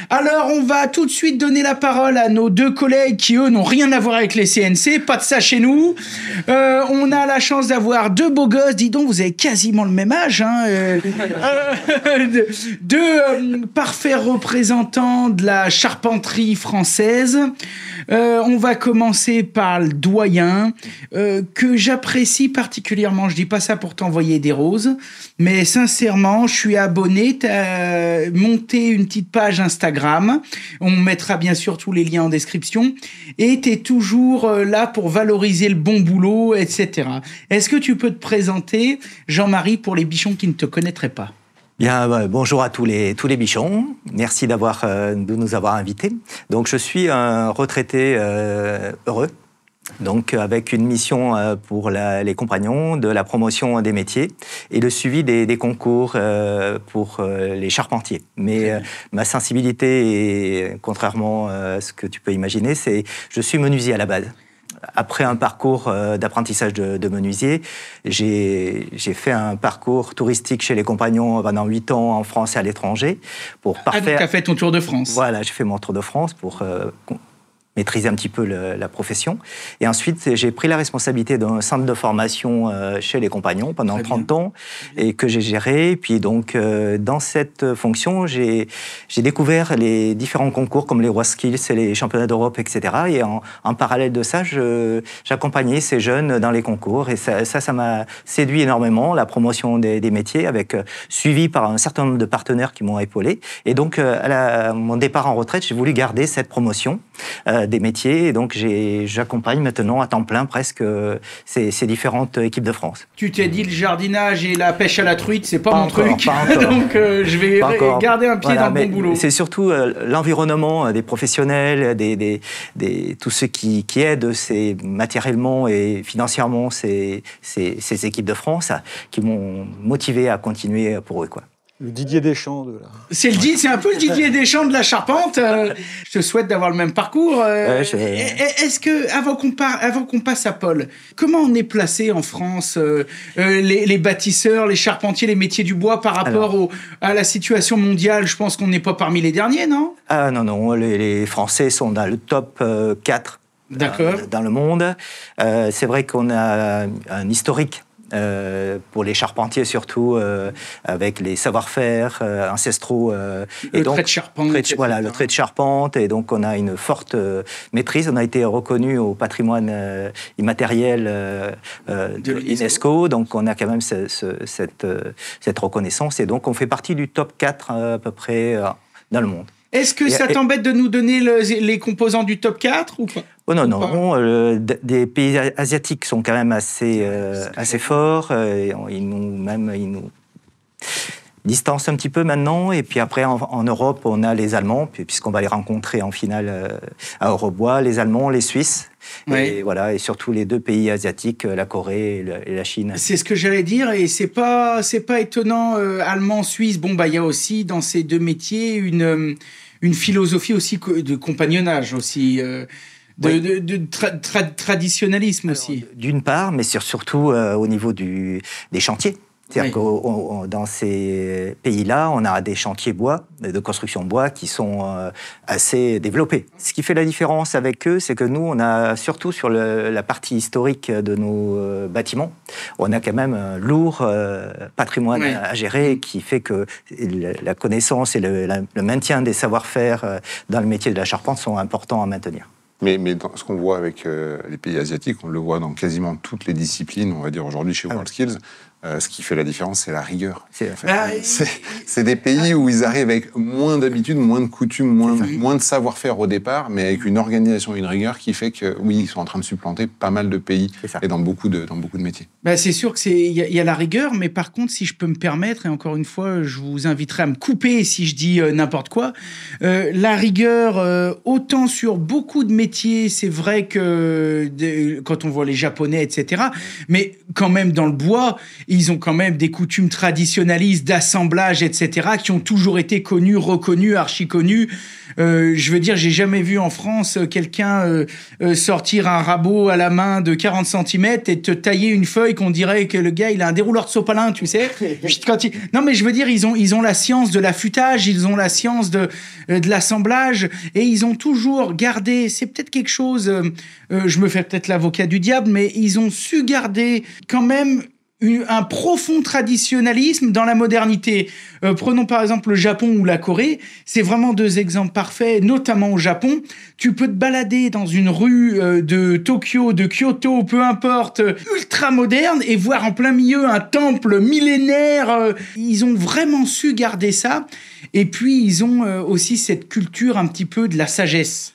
Alors, on va tout de suite donner la parole à nos 2 collègues qui, eux, n'ont rien à voir avec les CNC. Pas de ça chez nous. On a la chance d'avoir 2 beaux gosses. Dis donc, vous avez quasiment le même âge. Deux parfaits représentants de la charpenterie française. On va commencer par le doyen, que j'apprécie particulièrement. Je dis pas ça pour t'envoyer des roses, mais sincèrement, je suis abonné. T'as monté une petite page Instagram. On mettra bien sûr tous les liens en description. Et t'es toujours là pour valoriser le bon boulot, etc. Est-ce que tu peux te présenter, Jean-Marie, pour les bichons qui ne te connaîtraient pas? Bien, bonjour à tous les bichons. Merci de nous avoir invités. Donc, je suis un retraité heureux. Donc, avec une mission pour les compagnons de la promotion des métiers et le suivi des concours pour les charpentiers. Mais ma sensibilité, est, contrairement à ce que tu peux imaginer, c'est je suis menuisier à la base. Après un parcours d'apprentissage de menuisier, j'ai fait un parcours touristique chez les compagnons pendant 8 ans en France et à l'étranger. Donc tu as fait ton tour de France. Voilà, j'ai fait mon tour de France pour maîtriser un petit peu la profession. Et ensuite, j'ai pris la responsabilité d'un centre de formation chez les compagnons pendant 30 ans et que j'ai géré. Et puis donc, dans cette fonction, j'ai découvert les différents concours comme les WaSkills et les championnats d'Europe, etc. Et en parallèle de ça, j'accompagnais ces jeunes dans les concours. Et ça m'a séduit énormément, la promotion des métiers, suivi par un certain nombre de partenaires qui m'ont épaulé. Et donc, à mon départ en retraite, j'ai voulu garder cette promotion des métiers, et donc j'accompagne maintenant à temps plein presque ces différentes équipes de France. Tu t'es dit le jardinage et la pêche à la truite, c'est pas mon truc, pas encore. Donc je vais garder un pied dans le bon boulot. C'est surtout l'environnement des professionnels, tous ceux qui aident matériellement et financièrement ces équipes de France qui m'ont motivé à continuer pour eux, quoi. Le Didier Deschamps de la... C'est un peu le Didier Deschamps de la charpente. Je te souhaite d'avoir le même parcours. Est-ce que, avant qu'on passe à Paul, comment on est placé en France, les bâtisseurs, les charpentiers, les métiers du bois par rapport à la situation mondiale? Je pense qu'on n'est pas parmi les derniers, non? Ah non, les Français sont dans le top 4 dans le monde. C'est vrai qu'on a un historique pour les charpentiers surtout, avec les savoir-faire ancestraux. Le trait de charpente. Le trait de charpente, et donc on a une forte maîtrise. On a été reconnu au patrimoine immatériel de l'UNESCO, donc on a quand même cette reconnaissance, et donc on fait partie du top 4 à peu près dans le monde. Est-ce que ça t'embête de nous donner les composants du top 4 ou pas? Oh non. Des pays asiatiques sont quand même assez forts. Ils nous distancent un petit peu maintenant. Et puis après, en Europe, on a les Allemands, puisqu'on va les rencontrer en finale à Eurobois, les Allemands, les Suisses. Et voilà, et surtout les 2 pays asiatiques, la Corée et la Chine. C'est ce que j'allais dire, et c'est pas étonnant. Allemand, Suisse. Bon, il y a aussi dans ces 2 métiers une philosophie aussi de compagnonnage aussi. De traditionnalisme aussi. D'une part, mais surtout au niveau des chantiers. C'est-à-dire que dans ces pays-là, on a des chantiers de construction bois qui sont assez développés. Ce qui fait la différence avec eux, c'est que nous, on a surtout sur la partie historique de nos bâtiments, on a quand même un lourd patrimoine à gérer qui fait que la connaissance et le maintien des savoir-faire dans le métier de la charpente sont importants à maintenir. Mais dans ce qu'on voit avec les pays asiatiques, on le voit dans quasiment toutes les disciplines, on va dire aujourd'hui chez WorldSkills, ce qui fait la différence, c'est la rigueur. C'est des pays où ils arrivent avec moins d'habitude, moins de coutumes, moins de savoir-faire au départ, mais avec une organisation et une rigueur qui fait que, oui, ils sont en train de supplanter pas mal de pays et dans beaucoup de métiers. C'est sûr qu'il y a la rigueur, mais par contre, si je peux me permettre, et encore une fois, je vous inviterai à me couper si je dis n'importe quoi, la rigueur, autant sur beaucoup de métiers, c'est vrai que quand on voit les Japonais, etc., mais quand même dans le bois, ils ont quand même des coutumes traditionnalistes d'assemblage, etc., qui ont toujours été connues, reconnues, archi-connues. Je veux dire, j'ai jamais vu en France quelqu'un sortir un rabot à la main de 40 cm et te tailler une feuille qu'on dirait que le gars, il a un dérouleur de sopalin, tu sais. Non, mais je veux dire, ils ont la science de l'affûtage, ils ont la science de l'assemblage, et ils ont toujours gardé, c'est peut-être quelque chose, je me fais peut-être l'avocat du diable, mais ils ont su garder quand même un profond traditionnalisme dans la modernité. Prenons par exemple le Japon ou la Corée, c'est vraiment 2 exemples parfaits, notamment au Japon. Tu peux te balader dans une rue de Tokyo, de Kyoto, peu importe, ultra moderne, et voir en plein milieu un temple millénaire. Ils ont vraiment su garder ça. Et puis, ils ont aussi cette culture un petit peu de la sagesse,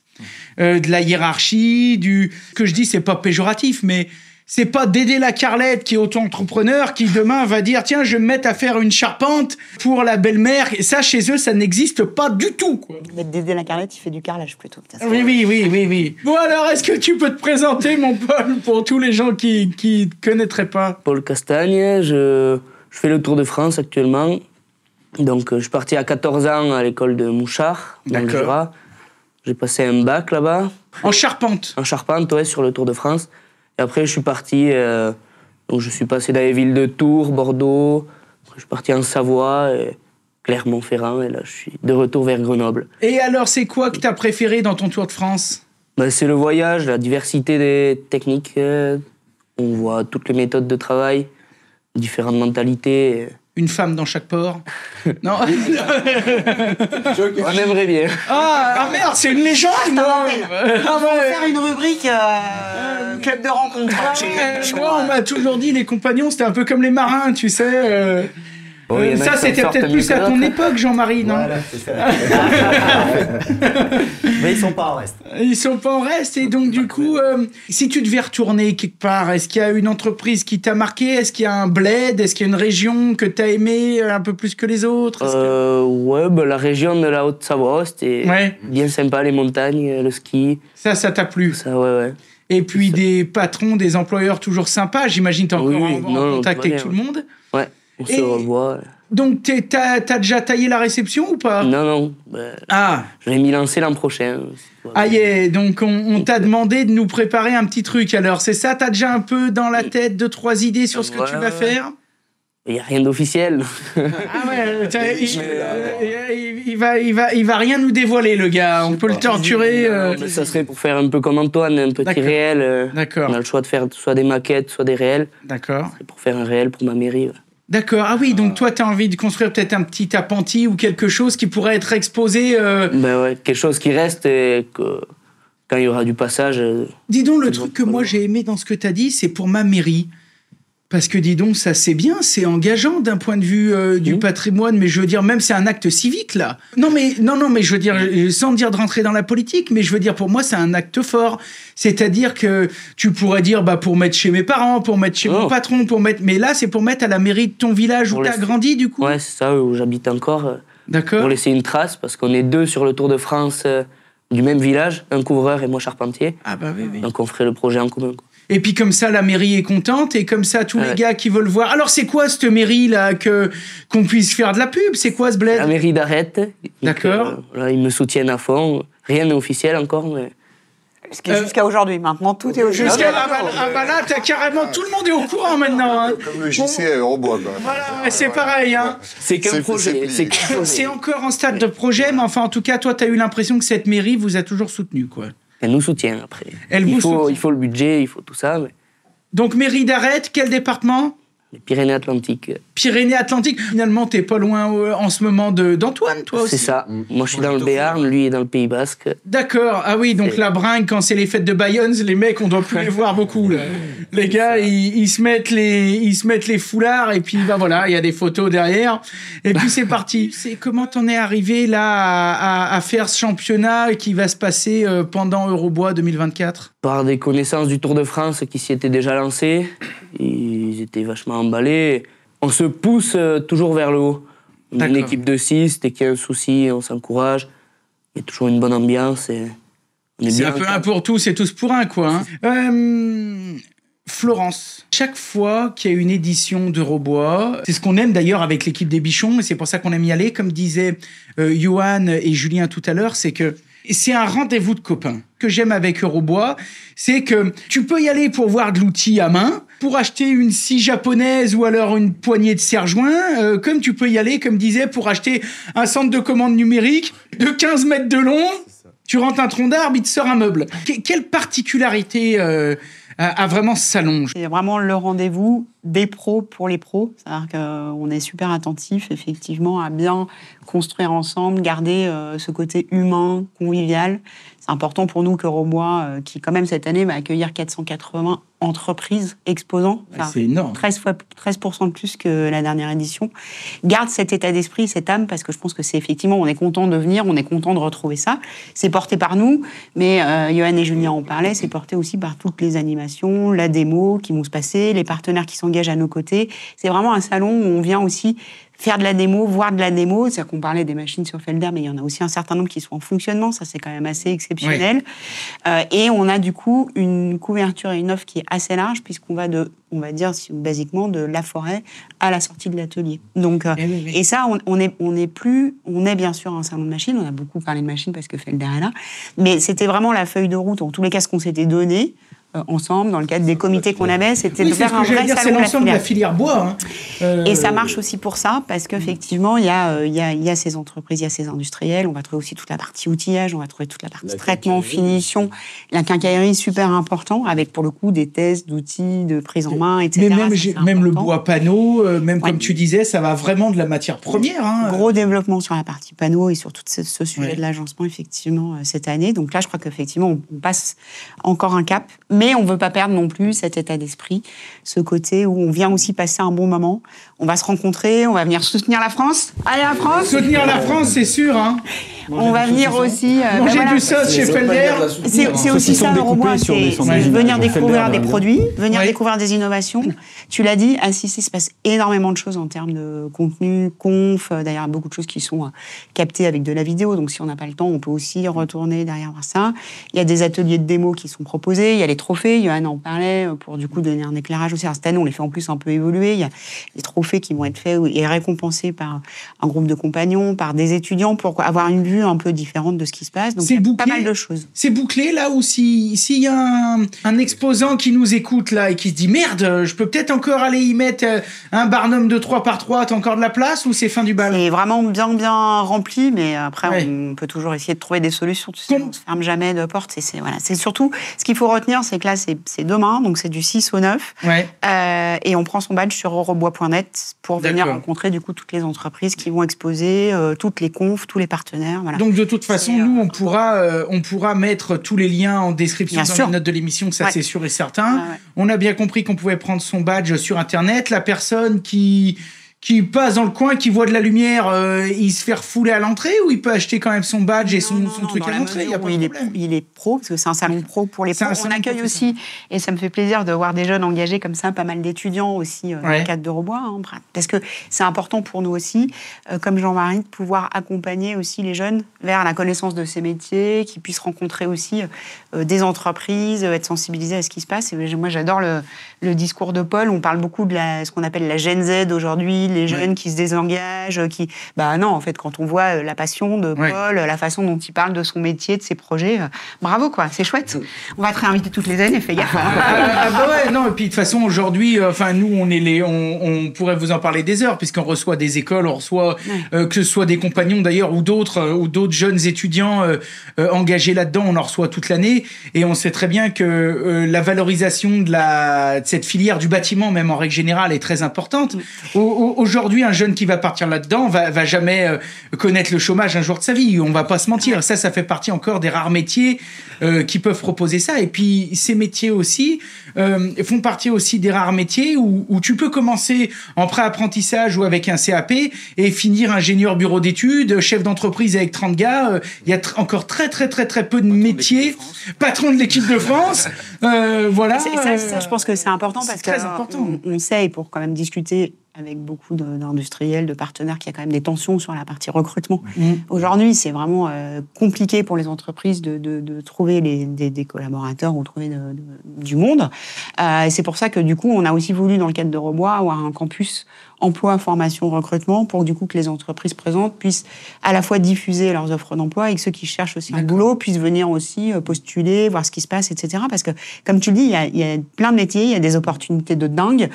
de la hiérarchie, Ce que je dis, c'est pas péjoratif, mais c'est pas Dédé la Carlette qui est auto-entrepreneur qui demain va dire tiens, je vais me mettre à faire une charpente pour la belle-mère. Et ça, chez eux, ça n'existe pas du tout, quoi. Dédé la Carlette, il fait du carrelage plutôt. Oui. Bon, alors, est-ce que tu peux te présenter, mon Paul, pour tous les gens qui te connaîtraient pas? Paul Castagne, je fais le Tour de France actuellement. Donc, je suis parti à 14 ans à l'école de Mouchard, dans le Jura. J'ai passé un bac là-bas. En charpente? En charpente, ouais, sur le Tour de France. Et après, je suis parti, donc je suis passé dans les villes de Tours, Bordeaux, après, je suis parti en Savoie, et Clermont-Ferrand, et là, je suis de retour vers Grenoble. Et alors, c'est quoi que tu as préféré dans ton Tour de France? C'est le voyage, la diversité des techniques. On voit toutes les méthodes de travail, différentes mentalités. Une femme dans chaque port? Non. On aimerait bien. Ah merde, c'est une légende, moi. On va faire une rubrique club de rencontre. Moi, on m'a toujours dit les compagnons, c'était un peu comme les marins, tu sais. Ça, c'était peut-être plus à ton époque, Jean-Marie, non? Voilà, c'est ça. Mais ils sont pas en reste. Ils sont pas en reste, et donc du coup, si tu devais retourner quelque part, est-ce qu'il y a une entreprise qui t'a marqué? Est-ce qu'il y a un bled? Est-ce qu'il y a une région que t'as aimé un peu plus que les autres? Ouais, la région de la Haute-Savoie, c'était bien sympa, les montagnes, le ski. Ça t'a plu? Ça, ouais. Et puis des patrons, des employeurs toujours sympas, j'imagine que t'es encore en contact avec tout le monde? Ouais. On se revoit. Donc, t'as déjà taillé la réception ou pas? Non. Je vais m'y lancer l'an prochain. Donc on t'a demandé de nous préparer un petit truc. Alors, c'est ça? T'as déjà un peu dans la tête 2-3 idées sur ce que tu vas faire? Il n'y a rien d'officiel. Il va rien nous dévoiler, le gars. On peut le torturer. Ça serait pour faire un peu comme Antoine, un petit réel. D'accord. On a le choix de faire soit des maquettes, soit des réels. D'accord. C'est pour faire un réel pour ma mairie. D'accord. Ah oui, donc toi, tu as envie de construire peut-être un petit appentis ou quelque chose qui pourrait être exposé. Quelque chose qui reste et que quand il y aura du passage. Dis donc, le truc que moi j'ai aimé dans ce que tu as dit, c'est pour ma mairie. Parce que dis donc, ça c'est bien, c'est engageant d'un point de vue du patrimoine, mais je veux dire, même c'est un acte civique là. Non mais je veux dire, sans dire de rentrer dans la politique, mais je veux dire, pour moi c'est un acte fort. C'est-à-dire que tu pourrais dire, pour mettre chez mes parents, pour mettre chez mon patron, mais là c'est pour mettre à la mairie de ton village où tu as grandi du coup. Ouais, c'est ça, où j'habite encore. D'accord. Pour laisser une trace, parce qu'on est 2 sur le Tour de France du même village, un couvreur et moi charpentier. Ah bah oui. Donc on ferait le projet en commun, quoi. Et puis comme ça, la mairie est contente, et comme ça, tous les gars qui veulent voir... Alors c'est quoi cette mairie là, qu'on puisse faire de la pub? C'est quoi ce bled? La mairie d'Arrête. D'accord. Ils me soutiennent à fond. Rien n'est officiel encore, mais... Jusqu'à aujourd'hui, maintenant, tout est aujourd'hui. Là, t'as carrément... Tout le monde est au courant maintenant. Hein. Comme le JC à Eurobois, quoi. Voilà, c'est pareil. Hein. C'est qu'un projet. C'est encore en stade de projet, mais enfin, en tout cas, toi, t'as eu l'impression que cette mairie vous a toujours soutenu, quoi. Elle nous soutient, après. Il faut le budget, il faut tout ça, mais... Donc, mairie d'Arrête, quel département? Les Pyrénées-Atlantiques. Pyrénées-Atlantiques. Finalement, t'es pas loin en ce moment d'Antoine, toi aussi. C'est ça. Moi, je suis dans le Béarn, lui est dans le Pays Basque. D'accord. Ah oui, donc la bringue, quand c'est les fêtes de Bayonne, les mecs, on doit plus les voir beaucoup. Là. Les gars, ils se mettent les foulards et puis voilà, il y a des photos derrière. Et puis c'est parti. Comment t'en es arrivé là à faire ce championnat qui va se passer pendant Eurobois 2024? Par des connaissances du Tour de France qui s'y étaient déjà lancés. Ils étaient vachement emballés. On se pousse toujours vers le haut. On est une équipe de 6, dès qu'il y a un souci, on s'encourage. Il y a toujours une bonne ambiance. C'est un peu un pour tous et tous pour un, quoi. Hein. Florence, chaque fois qu'il y a une édition d'Eurobois, c'est ce qu'on aime d'ailleurs avec l'équipe des Bichons, et c'est pour ça qu'on aime y aller, comme disaient Johan et Julien tout à l'heure, c'est que c'est un rendez-vous de copains. Ce que j'aime avec Eurobois, c'est que tu peux y aller pour voir de l'outil à main, pour acheter une scie japonaise ou alors une poignée de serre-joint, comme tu peux y aller, comme disait, pour acheter un centre de commande numérique de 15 mètres de long. Tu rentres un tronc d'arbre, il te sort un meuble. Quelle particularité a vraiment ce salon? C'est vraiment le rendez-vous des pros pour les pros. C'est-à-dire qu'on est super attentif, effectivement, à bien construire ensemble, garder ce côté humain, convivial. C'est important pour nous qu'Eurobois, qui quand même cette année va accueillir 480 entreprises exposants, c'est énorme. 13% de plus que la dernière édition, garde cet état d'esprit, cette âme, parce que je pense que c'est effectivement, on est content de venir, on est content de retrouver ça. C'est porté par nous, mais Johan et Julien en parlaient, c'est porté aussi par toutes les animations, la démo qui vont se passer, les partenaires qui s'engagent à nos côtés. C'est vraiment un salon où on vient aussi faire de la démo, voir de la démo. C'est-à-dire qu'on parlait des machines sur Felder, mais il y en a aussi un certain nombre qui sont en fonctionnement. Ça, c'est quand même assez exceptionnel. Oui. Et on a du coup une couverture et une offre qui est assez large, puisqu'on va on va dire basiquement de la forêt à la sortie de l'atelier. Donc, et ça, on est bien sûr un salon de machines. On a beaucoup parlé de machines parce que Felder est là. Mais c'était vraiment la feuille de route, en tous les cas, ce qu'on s'était donné. Ensemble, dans le cadre des comités qu'on avait, c'était de faire un vrai salon c'est l'ensemble de la filière bois. Hein. Et ça marche aussi pour ça, parce qu'effectivement, il y a ces entreprises, il y a ces industriels, on va trouver aussi toute la partie outillage, on va trouver toute la partie traitement, finition, la quincaillerie, super important, avec pour le coup des tests d'outils, de prise en main, etc. Mais même le bois panneau, comme tu disais, ça va vraiment de la matière première. Hein. Gros développement sur la partie panneau et sur tout ce sujet de l'agencement, effectivement, cette année. Donc là, je crois qu'effectivement, on passe encore un cap. Mais on ne veut pas perdre non plus cet état d'esprit, ce côté où on vient aussi passer un bon moment. On va se rencontrer, on va venir soutenir la France. Allez, la France! Soutenir la France, c'est sûr. Hein. On va venir aussi... manger du sauce chez Felder. C'est aussi ça, Eurobois, c'est venir découvrir des produits, venir découvrir des innovations. Tu l'as dit, à Cissé, il se passe énormément de choses en termes de contenu, conf. D'ailleurs, beaucoup de choses qui sont captées avec de la vidéo. Donc, si on n'a pas le temps, on peut aussi retourner derrière voir ça. Il y a des ateliers de démo qui sont proposés. Il y a les trophées. Johan en parlait pour, du coup, donner un éclairage aussi. Alors, cette année, on les fait en plus un peu évoluer. Il y a des trophées qui vont être faits et récompensés par un groupe de compagnons, par des étudiants, pour avoir une vue un peu différente de ce qui se passe. Donc, il y a pas mal de choses. C'est bouclé, là, ou s'il y a un exposant qui nous écoute, là, et qui se dit « Merde, je peux peut-être encore aller y mettre un barnum de 3x3, t'as encore de la place » ou c'est fin du bal? C'est vraiment bien rempli, mais après, on peut toujours essayer de trouver des solutions. Tu sais, on ne se ferme jamais de porte. C'est surtout, ce qu'il faut retenir, c'est Donc là, c'est demain, donc c'est du 6 au 9. Ouais. Et on prend son badge sur eurobois.net pour venir rencontrer du coup toutes les entreprises qui vont exposer, toutes les confs, tous les partenaires. Voilà. Donc de toute façon, nous, on pourra mettre tous les liens en description dans les notes de l'émission, ça c'est sûr et certain. Ouais. On a bien compris qu'on pouvait prendre son badge sur Internet. La personne qui passe dans le coin, qui voit de la lumière, il se fait refouler à l'entrée ou il peut acheter quand même son badge et son truc à l'entrée? Il est pro, parce que c'est un salon pro pour les pros. On accueille aussi, et ça me fait plaisir de voir des jeunes engagés comme ça, pas mal d'étudiants aussi dans le cadre d'Eurobois. Hein, parce que c'est important pour nous aussi, comme Jean-Marie, de pouvoir accompagner aussi les jeunes vers la connaissance de ces métiers, qu'ils puissent rencontrer aussi des entreprises, être sensibilisés à ce qui se passe. Et moi, j'adore le discours de Paul. On parle beaucoup de ce qu'on appelle la Gen Z aujourd'hui, les jeunes qui se désengagent, non, en fait, quand on voit la passion de Paul, la façon dont il parle de son métier, de ses projets, bravo, quoi, c'est chouette. On va te réinviter toutes les années, fais gaffe. Non, et puis de toute façon, aujourd'hui, nous, on pourrait vous en parler des heures, puisqu'on reçoit des écoles, on reçoit, que ce soit des compagnons d'ailleurs, ou d'autres jeunes étudiants engagés là-dedans, on en reçoit toute l'année, et on sait très bien que la valorisation de cette filière du bâtiment, même en règle générale, est très importante. Aujourd'hui, un jeune qui va partir là-dedans va jamais connaître le chômage un jour de sa vie. On va pas se mentir. Ça fait partie encore des rares métiers qui peuvent proposer ça. Et puis, ces métiers aussi font partie aussi des rares métiers où tu peux commencer en pré-apprentissage ou avec un CAP et finir ingénieur bureau d'études, chef d'entreprise avec 30 gars. Il y a encore très, très, très, très peu de métiers. Patron de l'équipe de France. Voilà. Ça, je pense que c'est important parce qu'on sait, pour quand même discuter avec beaucoup d'industriels, de partenaires, qu'il y a quand même des tensions sur la partie recrutement. Aujourd'hui, c'est vraiment compliqué pour les entreprises de trouver des collaborateurs ou trouver du monde. Et c'est pour ça que, du coup, on a aussi voulu, dans le cadre d'Eurobois, avoir un campus emploi, formation, recrutement, pour du coup que les entreprises présentes puissent à la fois diffuser leurs offres d'emploi et que ceux qui cherchent aussi un boulot puissent venir aussi postuler, voir ce qui se passe, etc. Parce que, comme tu le dis, il y a plein de métiers, il y a des opportunités de dingue.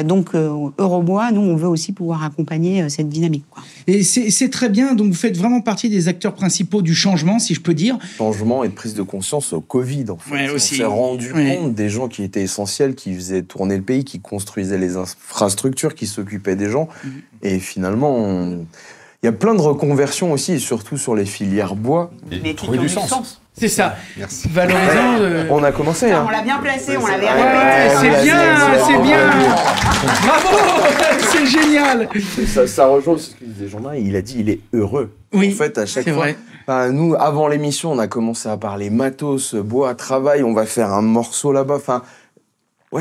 Donc, Eurobois, nous, on veut aussi pouvoir accompagner cette dynamique, quoi. Et c'est très bien. Donc, vous faites vraiment partie des acteurs principaux du changement, si je peux dire. Changement et de prise de conscience au Covid, en fait. Ouais, on s'est rendu compte des gens qui étaient essentiels, qui faisaient tourner le pays, qui construisaient les infrastructures, qui s'occupaient des gens. Et finalement, il y a plein de reconversions aussi, et surtout sur les filières bois. Mais qui ont du sens. C'est ça. Merci. Valorisant. On a commencé. On l'a bien placé, on l'avait répété. C'est bien. Bravo, c'est génial. Ça rejoint ce que disait Jean-Marie. Il a dit, il est heureux. Oui, en fait, à chaque fois. Vrai. Enfin, nous, avant l'émission, on a commencé à parler matos, bois, travail. On va faire un morceau là-bas. Enfin.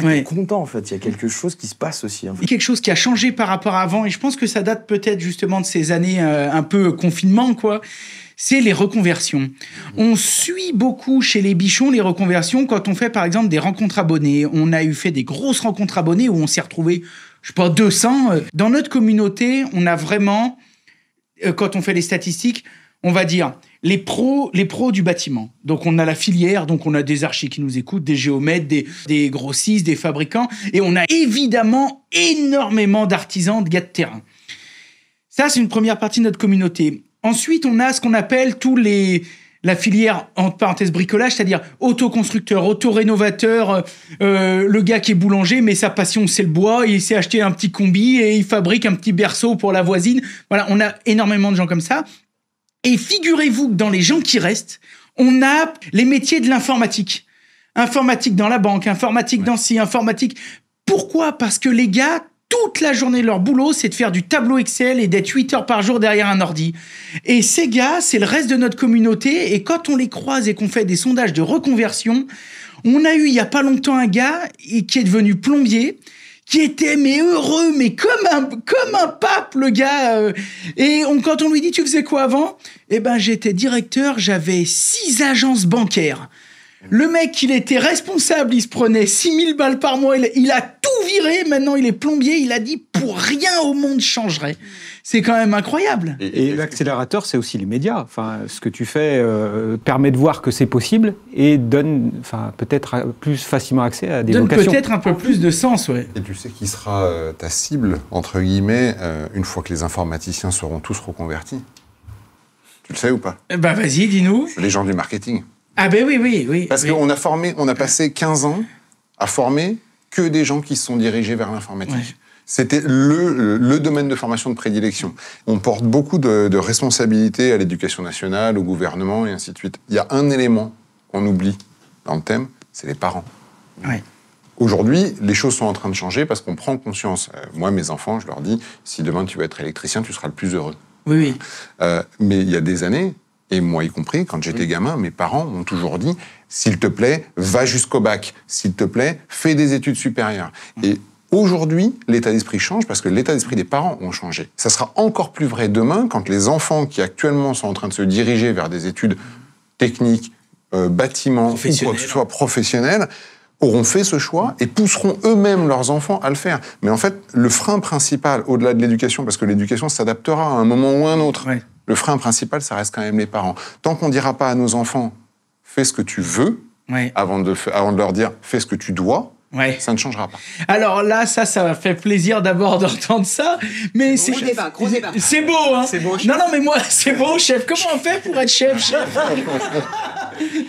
T'es content, en fait. Il y a quelque chose qui se passe aussi. En fait. Quelque chose qui a changé par rapport à avant, et je pense que ça date peut-être justement de ces années un peu confinement, quoi. C'est les reconversions. On suit beaucoup chez les bichons les reconversions quand on fait, par exemple, des rencontres abonnés. On a fait des grosses rencontres abonnés où on s'est retrouvé, je sais pas, 200. Dans notre communauté, on a vraiment, quand on fait les statistiques, on va dire les pros du bâtiment. Donc, on a la filière, donc on a des archis qui nous écoutent, des géomètres, des grossistes, des fabricants, et on a évidemment énormément d'artisans, de gars de terrain. Ça, c'est une première partie de notre communauté. Ensuite, on a ce qu'on appelle la filière, entre parenthèses, bricolage, c'est-à-dire autoconstructeur, autorénovateur, le gars qui est boulanger, mais sa passion, c'est le bois, il s'est acheté un petit combi et il fabrique un petit berceau pour la voisine. Voilà, on a énormément de gens comme ça. Et figurez-vous que dans les gens qui restent, on a les métiers de l'informatique. Informatique dans la banque, informatique dans ci, informatique... Pourquoi ? Parce que les gars... Toute la journée, leur boulot, c'est de faire du tableau Excel et d'être 8 heures par jour derrière un ordi. Et ces gars, c'est le reste de notre communauté. Et quand on les croise et qu'on fait des sondages de reconversion, on a eu il y a pas longtemps un gars qui est devenu plombier, qui était heureux, mais comme un pape, le gars. Et quand on lui dit « Tu faisais quoi avant ?» Eh ben, j'étais directeur, j'avais 6 agences bancaires. Le mec, il était responsable, il se prenait 6 000 balles par mois, il a tout viré, maintenant il est plombier, il a dit pour rien au monde changerait. C'est quand même incroyable. Et l'accélérateur, c'est aussi les médias. Enfin, ce que tu fais permet de voir que c'est possible et donne peut-être plus facilement accès à des vocations. Donne peut-être un peu plus de sens, ouais. Et tu sais qui sera ta cible, entre guillemets, une fois que les informaticiens seront tous reconvertis? Tu le sais ou pas? Bah vas-y, dis-nous. Les gens du marketing. Ah ben oui. Parce qu'on a passé 15 ans à former que des gens qui se sont dirigés vers l'informatique. Ouais. C'était le domaine de formation de prédilection. On porte beaucoup de responsabilités à l'éducation nationale, au gouvernement et ainsi de suite. Il y a un élément qu'on oublie dans le thème, c'est les parents. Ouais. Aujourd'hui, les choses sont en train de changer parce qu'on prend conscience. Moi, mes enfants, je leur dis, si demain tu veux être électricien, tu seras le plus heureux. Oui. Mais il y a des années, et moi y compris, quand j'étais gamin, mes parents m'ont toujours dit, s'il te plaît, va jusqu'au bac. S'il te plaît, fais des études supérieures. Et aujourd'hui, l'état d'esprit change parce que l'état d'esprit des parents ont changé. Ça sera encore plus vrai demain quand les enfants qui actuellement sont en train de se diriger vers des études techniques, bâtiments, ou quoi que ce soit professionnelles, auront fait ce choix et pousseront eux-mêmes leurs enfants à le faire. Mais en fait, le frein principal, au-delà de l'éducation, parce que l'éducation s'adaptera à un moment ou à un autre, le frein principal, ça reste quand même les parents. Tant qu'on ne dira pas à nos enfants « fais ce que tu veux », avant de leur dire « fais ce que tu dois », ça ne changera pas. Alors là, ça m'a fait plaisir d'abord d'entendre ça, mais gros débat. C'est beau, hein. C'est beau, non, mais moi, c'est beau, chef. Comment on fait pour être chef?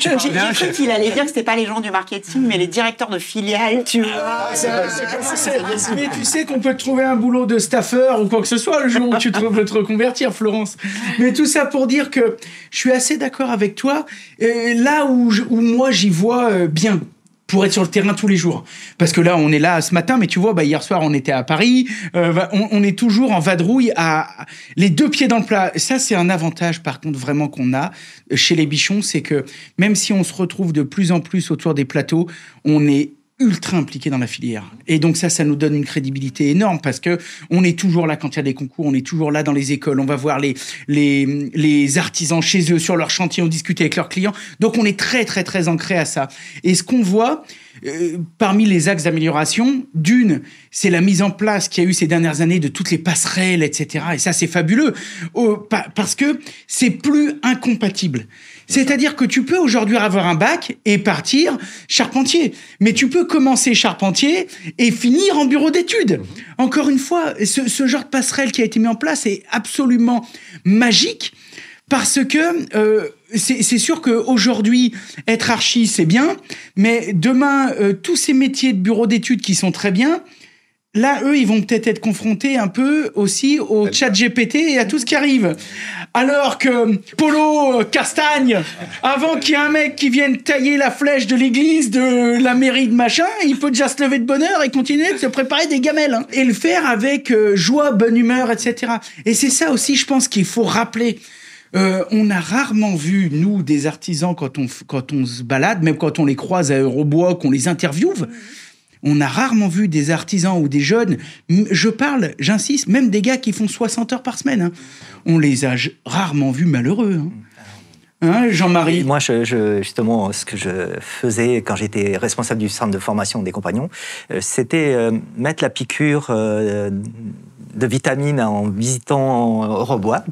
J'ai cru qu'il allait dire que c'était pas les gens du marketing, mais les directeurs de filiales, tu vois. Mais tu sais qu'on peut te trouver un boulot de staffeur ou quoi que ce soit le jour où tu veux te reconvertir, Florence. Mais tout ça pour dire que je suis assez d'accord avec toi. Là où moi, j'y vois bien. Pour être sur le terrain tous les jours. Parce que là, on est là ce matin, mais tu vois, hier soir, on était à Paris. On est toujours en vadrouille, les deux pieds dans le plat. Ça, c'est un avantage, par contre, vraiment qu'on a chez les Bichons, c'est que même si on se retrouve de plus en plus autour des plateaux, on est ultra impliqué dans la filière. Et donc ça nous donne une crédibilité énorme parce que on est toujours là quand il y a des concours, on est toujours là dans les écoles, on va voir les artisans chez eux, sur leur chantier, on discute avec leurs clients. Donc on est très, très, très ancré à ça. Et ce qu'on voit, parmi les axes d'amélioration, c'est la mise en place qu'il y a eu ces dernières années de toutes les passerelles, etc. Et ça, c'est fabuleux. Parce que c'est plus incompatible. C'est-à-dire que tu peux aujourd'hui avoir un bac et partir charpentier. Mais tu peux commencer charpentier et finir en bureau d'études. Encore une fois, ce genre de passerelle qui a été mis en place est absolument magique parce que c'est sûr qu'aujourd'hui, être archi, c'est bien. Mais demain, tous ces métiers de bureau d'études qui sont très bien, là, eux, ils vont peut-être être confrontés un peu aussi au chat GPT et à tout ce qui arrive. Alors que Polo Castagne, avant qu'il y ait un mec qui vienne tailler la flèche de l'église, de la mairie de machin, il peut déjà se lever de bonne heure et continuer de se préparer des gamelles. Hein. Et le faire avec joie, bonne humeur, etc. Et c'est ça aussi, je pense, qu'il faut rappeler. On a rarement vu, nous, des artisans, quand on se balade, même quand on les croise à Eurobois, qu'on les interviewe, on a rarement vu des artisans ou des jeunes, j'insiste, même des gars qui font 60 heures par semaine. Hein. On les a rarement vus malheureux. Hein, Jean-Marie? Moi, justement, ce que je faisais quand j'étais responsable du centre de formation des compagnons, c'était mettre la piqûre de vitamines en visitant Eurobois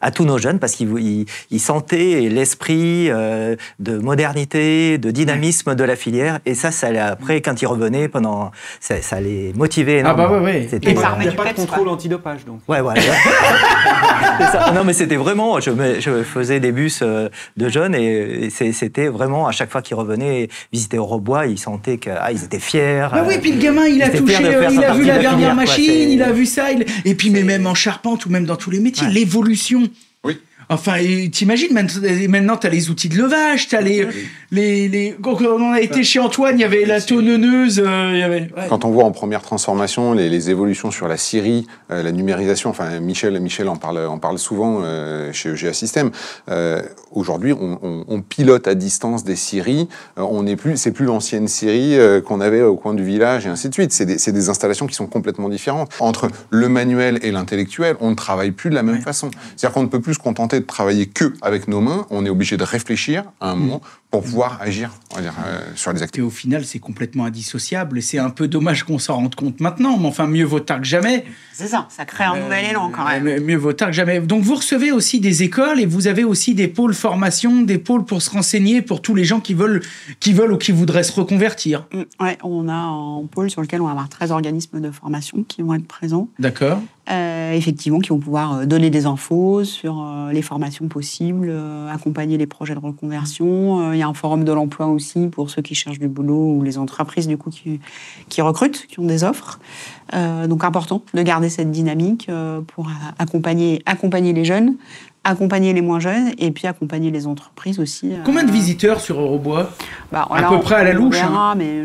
à tous nos jeunes parce qu'ils sentaient l'esprit de modernité, de dynamisme de la filière et ça après quand ils revenaient ça les motivait énormément. Ah bah ouais. Il n'y a pas de contrôle antidopage donc. Ouais. C'est ça. Non mais c'était vraiment, je faisais des bus de jeunes et c'était vraiment à chaque fois qu'ils revenaient visiter Eurobois, ils sentaient qu'ils étaient fiers. Bah oui, puis le gamin il a touché, il a vu la dernière machine, il a vu ça, et puis mais même en charpente ou même dans tous les métiers, l'évolution. Oui. Enfin, t'imagines, maintenant, t'as les outils de levage, t'as quand on a été chez Antoine, il y avait la tonneuse, Quand on voit en première transformation les évolutions sur la scierie, la numérisation, enfin, Michel en parle souvent chez EGA System. Aujourd'hui, on pilote à distance des scieries, c'est plus l'ancienne scierie qu'on avait au coin du village et ainsi de suite. C'est des installations qui sont complètement différentes. Entre le manuel et l'intellectuel, on ne travaille plus de la même façon. C'est-à-dire qu'on ne peut plus se contenter de travailler que avec nos mains, on est obligé de réfléchir à un moment pour pouvoir agir, on va dire, sur les activités. Et au final, c'est complètement indissociable. C'est un peu dommage qu'on s'en rende compte maintenant, mais enfin, mieux vaut tard que jamais. C'est ça crée un nouvel élan quand même. Mieux vaut tard que jamais. Donc vous recevez aussi des écoles et vous avez aussi des pôles formation, des pôles pour se renseigner pour tous les gens qui veulent ou qui voudraient se reconvertir. Ouais, on a un pôle sur lequel on va avoir 13 organismes de formation qui vont être présents. D'accord. Effectivement, qui vont pouvoir donner des infos sur les formations possibles, accompagner les projets de reconversion. Il y a a un forum de l'emploi aussi pour ceux qui cherchent du boulot ou les entreprises du coup qui recrutent, qui ont des offres. Donc important de garder cette dynamique pour accompagner les jeunes, accompagner les moins jeunes et puis accompagner les entreprises aussi. Combien de visiteurs sur Eurobois? À peu près à la louche. On verra, mais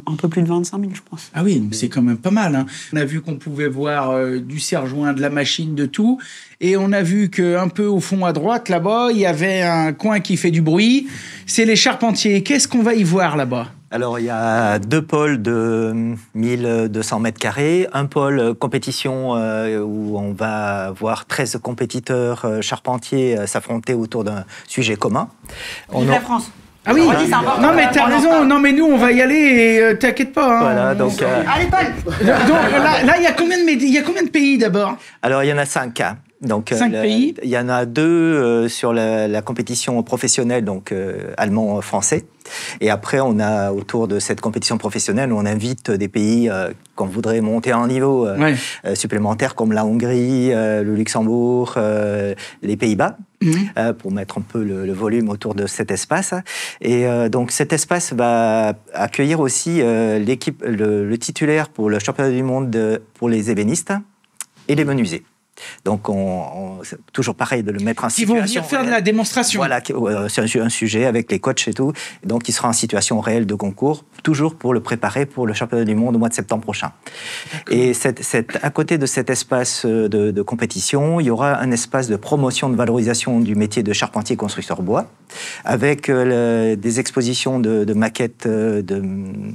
un peu plus de 25 000, je pense. Ah oui, c'est quand même pas mal. Hein. On a vu qu'on pouvait voir du serre-joint, de la machine, de tout. Et on a vu qu'un peu au fond à droite, là-bas, il y avait un coin qui fait du bruit. C'est les charpentiers. Qu'est-ce qu'on va y voir là-bas? Alors, il y a 2 pôles de 1200 mètres carrés. Un pôle compétition où on va voir 13 compétiteurs charpentiers s'affronter autour d'un sujet commun. Vive la France! Ah oui, non mais t'as raison, non mais nous on va y aller et t'inquiète pas. Hein. Voilà, donc... Allez, Paul! Donc là, il y a combien de pays d'abord? Alors, il y en a 5. Donc, 5 pays. Il y en a 2 sur la compétition professionnelle, donc allemand-français. Et après, on a autour de cette compétition professionnelle, on invite des pays qu'on voudrait monter à un niveau supplémentaire, comme la Hongrie, le Luxembourg, les Pays-Bas, pour mettre un peu le volume autour de cet espace. Et donc, cet espace va accueillir aussi l'équipe, le titulaire pour le championnat du monde pour les ébénistes et les menuisiers. Donc, c'est toujours pareil de le mettre en situation. Ils vont venir faire de la démonstration. Voilà, c'est un sujet avec les coachs et tout. Donc, il sera en situation réelle de concours, toujours pour le préparer pour le championnat du monde au mois de septembre prochain. Et à côté de cet espace de compétition, il y aura un espace de promotion, de valorisation du métier de charpentier constructeur bois, avec des expositions de maquettes de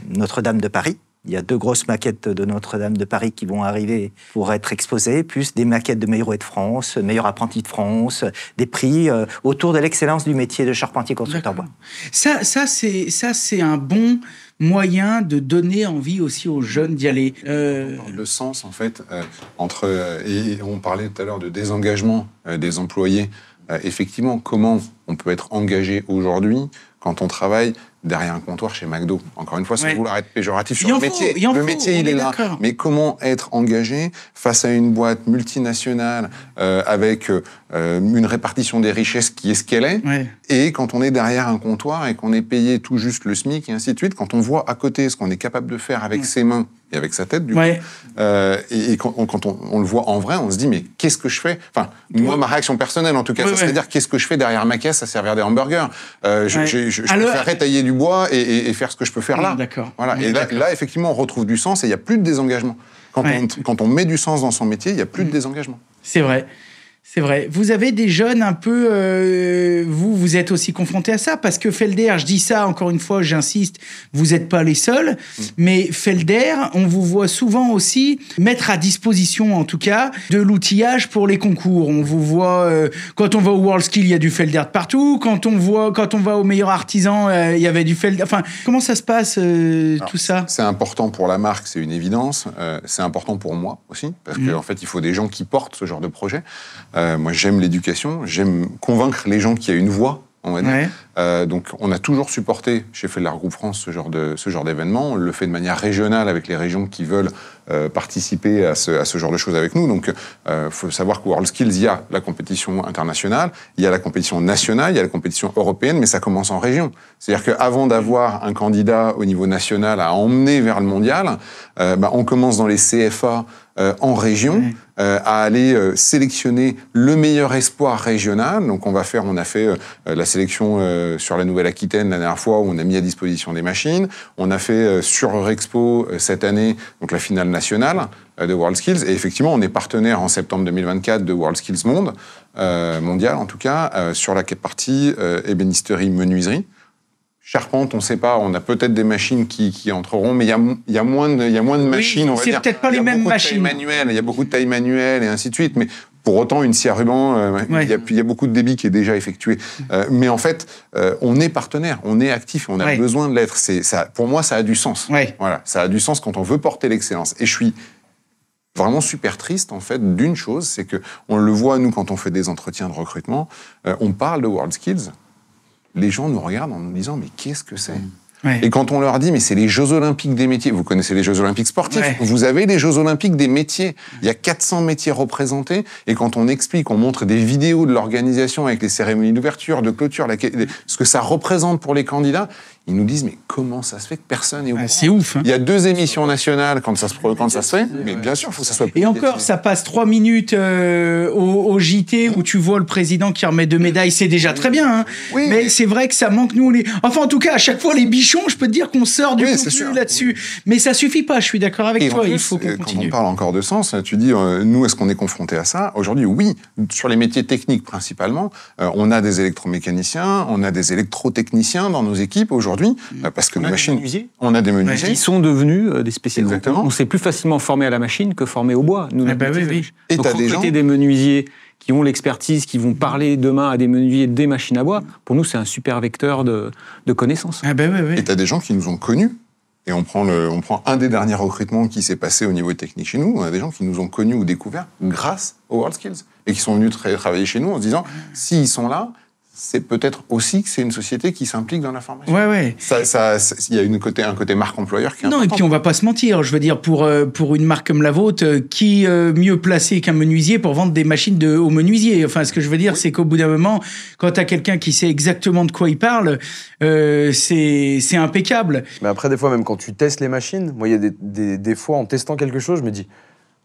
Notre-Dame de Paris. Il y a 2 grosses maquettes de Notre-Dame de Paris qui vont arriver pour être exposées, plus des maquettes de meilleurs de France, meilleurs apprentis de France, des prix autour de l'excellence du métier de charpentier constructeur bois. Ça c'est un bon moyen de donner envie aussi aux jeunes d'y aller. Le sens, en fait, et on parlait tout à l'heure de désengagement des employés. Effectivement, comment on peut être engagé aujourd'hui quand on travaille derrière un comptoir chez McDo. Encore une fois, sans vouloir être péjoratif sur le métier. Le métier, il est là. Mais comment être engagé face à une boîte multinationale avec une répartition des richesses qui est ce qu'elle est, et quand on est derrière un comptoir et qu'on est payé tout juste le SMIC et ainsi de suite, quand on voit à côté ce qu'on est capable de faire avec ses mains et avec sa tête, du coup, et quand on le voit en vrai, on se dit, mais qu'est-ce que je fais? Enfin, moi, ma réaction personnelle, en tout cas, c'est-à-dire, qu'est-ce que je fais derrière ma caisse à servir des hamburgers? Je préférerais tailler du bois et faire ce que je peux faire là. Voilà. Et là, effectivement, on retrouve du sens et il n'y a plus de désengagement. Quand on met du sens dans son métier, il n'y a plus de désengagement. C'est vrai. C'est vrai. Vous avez des jeunes un peu... vous êtes aussi confrontés à ça, parce que Felder, je dis ça encore une fois, j'insiste, vous n'êtes pas les seuls, mais Felder, on vous voit souvent aussi mettre à disposition, en tout cas, de l'outillage pour les concours. On vous voit... quand on va au WorldSkill, il y a du Felder de partout. Quand on va au meilleur artisan, il y avait du Felder... Enfin, comment ça se passe, tout ça? C'est important pour la marque, c'est une évidence. C'est important pour moi aussi, parce qu'en fait, il faut des gens qui portent ce genre de projet. Moi, j'aime l'éducation, j'aime convaincre les gens qu'il y a une voie, on va dire. Donc, on a toujours supporté chez Felder Group France ce genre d'événement. On le fait de manière régionale avec les régions qui veulent participer à ce genre de choses avec nous. Donc, faut savoir qu'au WorldSkills, il y a la compétition internationale, il y a la compétition nationale, il y a la compétition européenne, mais ça commence en région. C'est-à-dire qu'avant d'avoir un candidat au niveau national à emmener vers le mondial, on commence dans les CFA en région, à aller sélectionner le meilleur espoir régional. Donc on a fait la sélection sur la Nouvelle-Aquitaine la dernière fois, où on a mis à disposition des machines. On a fait sur Eurexpo cette année, donc la finale nationale de WorldSkills. Et effectivement, on est partenaire en septembre 2024 de WorldSkills mondial en tout cas, sur la partie ébénisterie, menuiserie. Charpente, on ne sait pas, on a peut-être des machines qui entreront, mais il y a moins de machines, on va dire. C'est peut-être pas les mêmes machines. Il y a beaucoup de tailles manuelles et ainsi de suite, mais pour autant, une scie à ruban, il y a beaucoup de débit qui est déjà effectué. Mais en fait, on est partenaire, on est actif, on a besoin de l'être. Pour moi, ça a du sens. Voilà, ça a du sens quand on veut porter l'excellence. Et je suis vraiment super triste, en fait, d'une chose, c'est qu'on le voit, nous, quand on fait des entretiens de recrutement, on parle de WorldSkills. Les gens nous regardent en nous disant « mais qu'est-ce que c'est ?» Ouais. Et quand on leur dit, mais c'est les Jeux Olympiques des métiers, vous connaissez les Jeux Olympiques sportifs, Ouais. vous avez les Jeux Olympiques des métiers. Il y a 400 métiers représentés, et quand on explique, on montre des vidéos de l'organisation avec les cérémonies d'ouverture, de clôture, ce que ça représente pour les candidats, ils nous disent, mais comment ça se fait que personne n'est au courant ? C'est ouf. Hein. Il y a 2 émissions nationales quand ça se fait, mais bien sûr, il faut que ça soit... Et encore, ça passe 3 minutes au JT où tu vois le président qui remet 2 médailles, c'est déjà très bien. Hein. Oui, mais c'est vrai que ça manque, nous, enfin, en tout cas, à chaque fois, les bichons, je peux te dire qu'on sort du contenu là-dessus. Mais ça suffit pas, je suis d'accord avec toi, il faut qu'on continue. Quand on parle encore de sens, tu dis, nous, est-ce qu'on est confronté à ça ? Aujourd'hui, oui, sur les métiers techniques principalement, on a des électromécaniciens, on a des électrotechniciens dans nos équipes aujourd'hui, parce que nos machines... On a des menuisiers. Ils sont devenus des spécialistes. Exactement. On s'est plus facilement formé à la machine que formé au bois. Nous, Ah bah oui. Et donc, t'as des gens... recruter des menuisiers qui ont l'expertise, qui vont parler demain à des menuisiers des machines à bois, pour nous, c'est un super vecteur de connaissances. Ah bah oui. Et t'as des gens qui nous ont connus. Et on prend un des derniers recrutements qui s'est passé au niveau technique chez nous. On a des gens qui nous ont connus ou découverts grâce aux WorldSkills. Et qui sont venus travailler chez nous en se disant, s'ils sont là, c'est peut-être aussi que c'est une société qui s'implique dans la formation. Ouais. Il y a un côté marque employeur qui est important. Et puis on va pas se mentir, je veux dire, pour une marque comme la vôtre, qui mieux placé qu'un menuisier pour vendre des machines aux menuisiers. Enfin, ce que je veux dire, c'est qu'au bout d'un moment, quand tu as quelqu'un qui sait exactement de quoi il parle, c'est impeccable. Mais après, des fois, même quand tu testes les machines, moi, il y a des fois, en testant quelque chose, je me dis...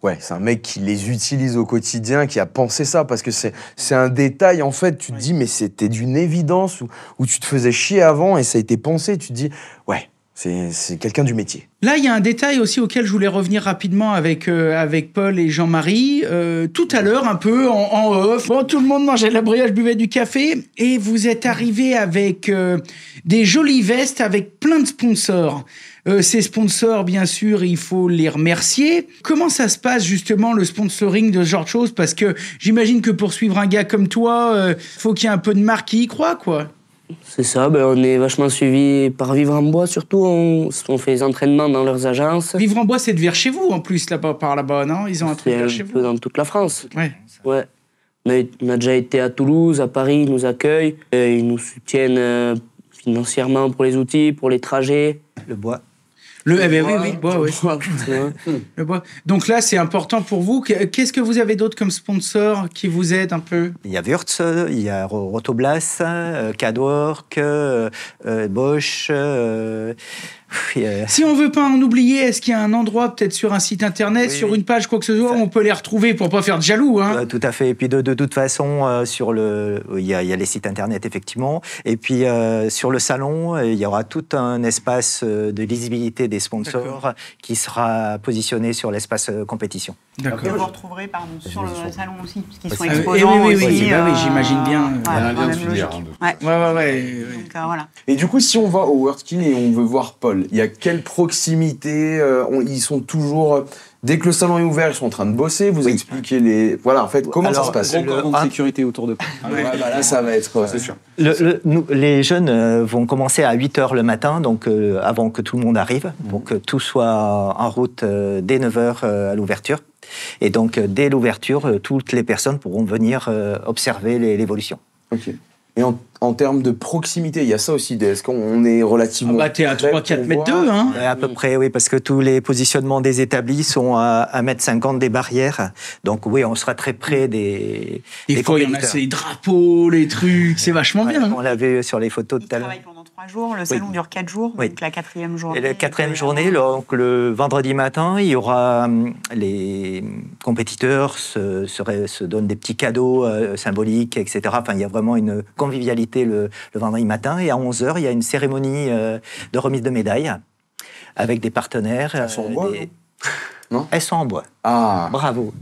Ouais, c'est un mec qui les utilise au quotidien, qui a pensé ça, parce que c'est un détail, en fait, tu te dis, mais c'était d'une évidence, où tu te faisais chier avant, et ça a été pensé, tu te dis, ouais, c'est quelqu'un du métier. Là, il y a un détail aussi auquel je voulais revenir rapidement avec Paul et Jean-Marie. Tout à l'heure, un peu en off, bon, tout le monde mangeait de la brioche, buvait du café, et vous êtes arrivés avec des jolies vestes avec plein de sponsors. Ces sponsors, bien sûr, il faut les remercier. Comment ça se passe, justement, le sponsoring de ce genre de choses ? Parce que j'imagine que pour suivre un gars comme toi, faut qu'il y ait un peu de marque qui y croit, quoi. C'est ça, on est vachement suivi par Vivre en Bois, surtout. On fait les entraînements dans leurs agences. Vivre en Bois, c'est de vers chez vous, en plus, là-bas, par là-bas, non ? Ils ont un truc vers chez vous. C'est un peu dans toute la France. Ouais. On a déjà été à Toulouse, à Paris, ils nous accueillent. Ils nous soutiennent financièrement pour les outils, pour les trajets. Le bois. Oui, bois, oui. Le bois. Donc là, c'est important pour vous. Qu'est-ce que vous avez d'autre comme sponsor qui vous aide un peu ? Il y a Wurtz, il y a Rotoblas, Cadwork, Bosch. Si on veut pas en oublier, est-ce qu'il y a un endroit, peut-être sur un site internet, sur une page, quoi que ce soit, où on peut les retrouver pour pas faire de jaloux, hein ? Tout à fait. Et puis de toute façon, il y a les sites internet, effectivement. Et puis sur le salon, il y aura tout un espace de lisibilité des sponsors qui sera positionné sur l'espace compétition. D'accord. Et vous retrouverez sur le salon aussi, parce qu'ils sont Oui, exposants aussi. j'imagine bien. Il y a un lien de filière. Ouais. Donc, voilà. Et du coup, si on va au WorldSkills et on veut voir Paul, il y a quelle proximité ils sont toujours... Dès que le salon est ouvert, ils sont en train de bosser, vous expliquez les... Voilà, en fait, comment ça se passe ? Gros de sécurité autour de Paul. Là, ça va être... C'est sûr. Les jeunes vont commencer à 8h le matin, donc avant que tout le monde arrive, pour que tout soit en route dès 9h à l'ouverture. Et donc, dès l'ouverture, toutes les personnes pourront venir observer l'évolution. Ok. Et en termes de proximité, il y a ça aussi. Est-ce qu'on est relativement... t'es à 3-4 mètres 2, hein ? À peu près, oui, parce que tous les positionnements des établis sont à 1,50 m des barrières. Donc oui, on sera très près des fois, il y en a, c'est les drapeaux, les trucs, c'est vachement bien. Hein. On l'a vu sur les photos tout à l'heure. 3 jours, le salon dure 4 jours, donc la 4e journée. Et la 4e journée, donc le vendredi matin, il y aura les compétiteurs se donnent des petits cadeaux symboliques, etc. Enfin, il y a vraiment une convivialité le vendredi matin. Et à 11h, il y a une cérémonie de remise de médailles avec des partenaires. Elles sont en bois, non ? Elles sont en bois. Ah, bravo.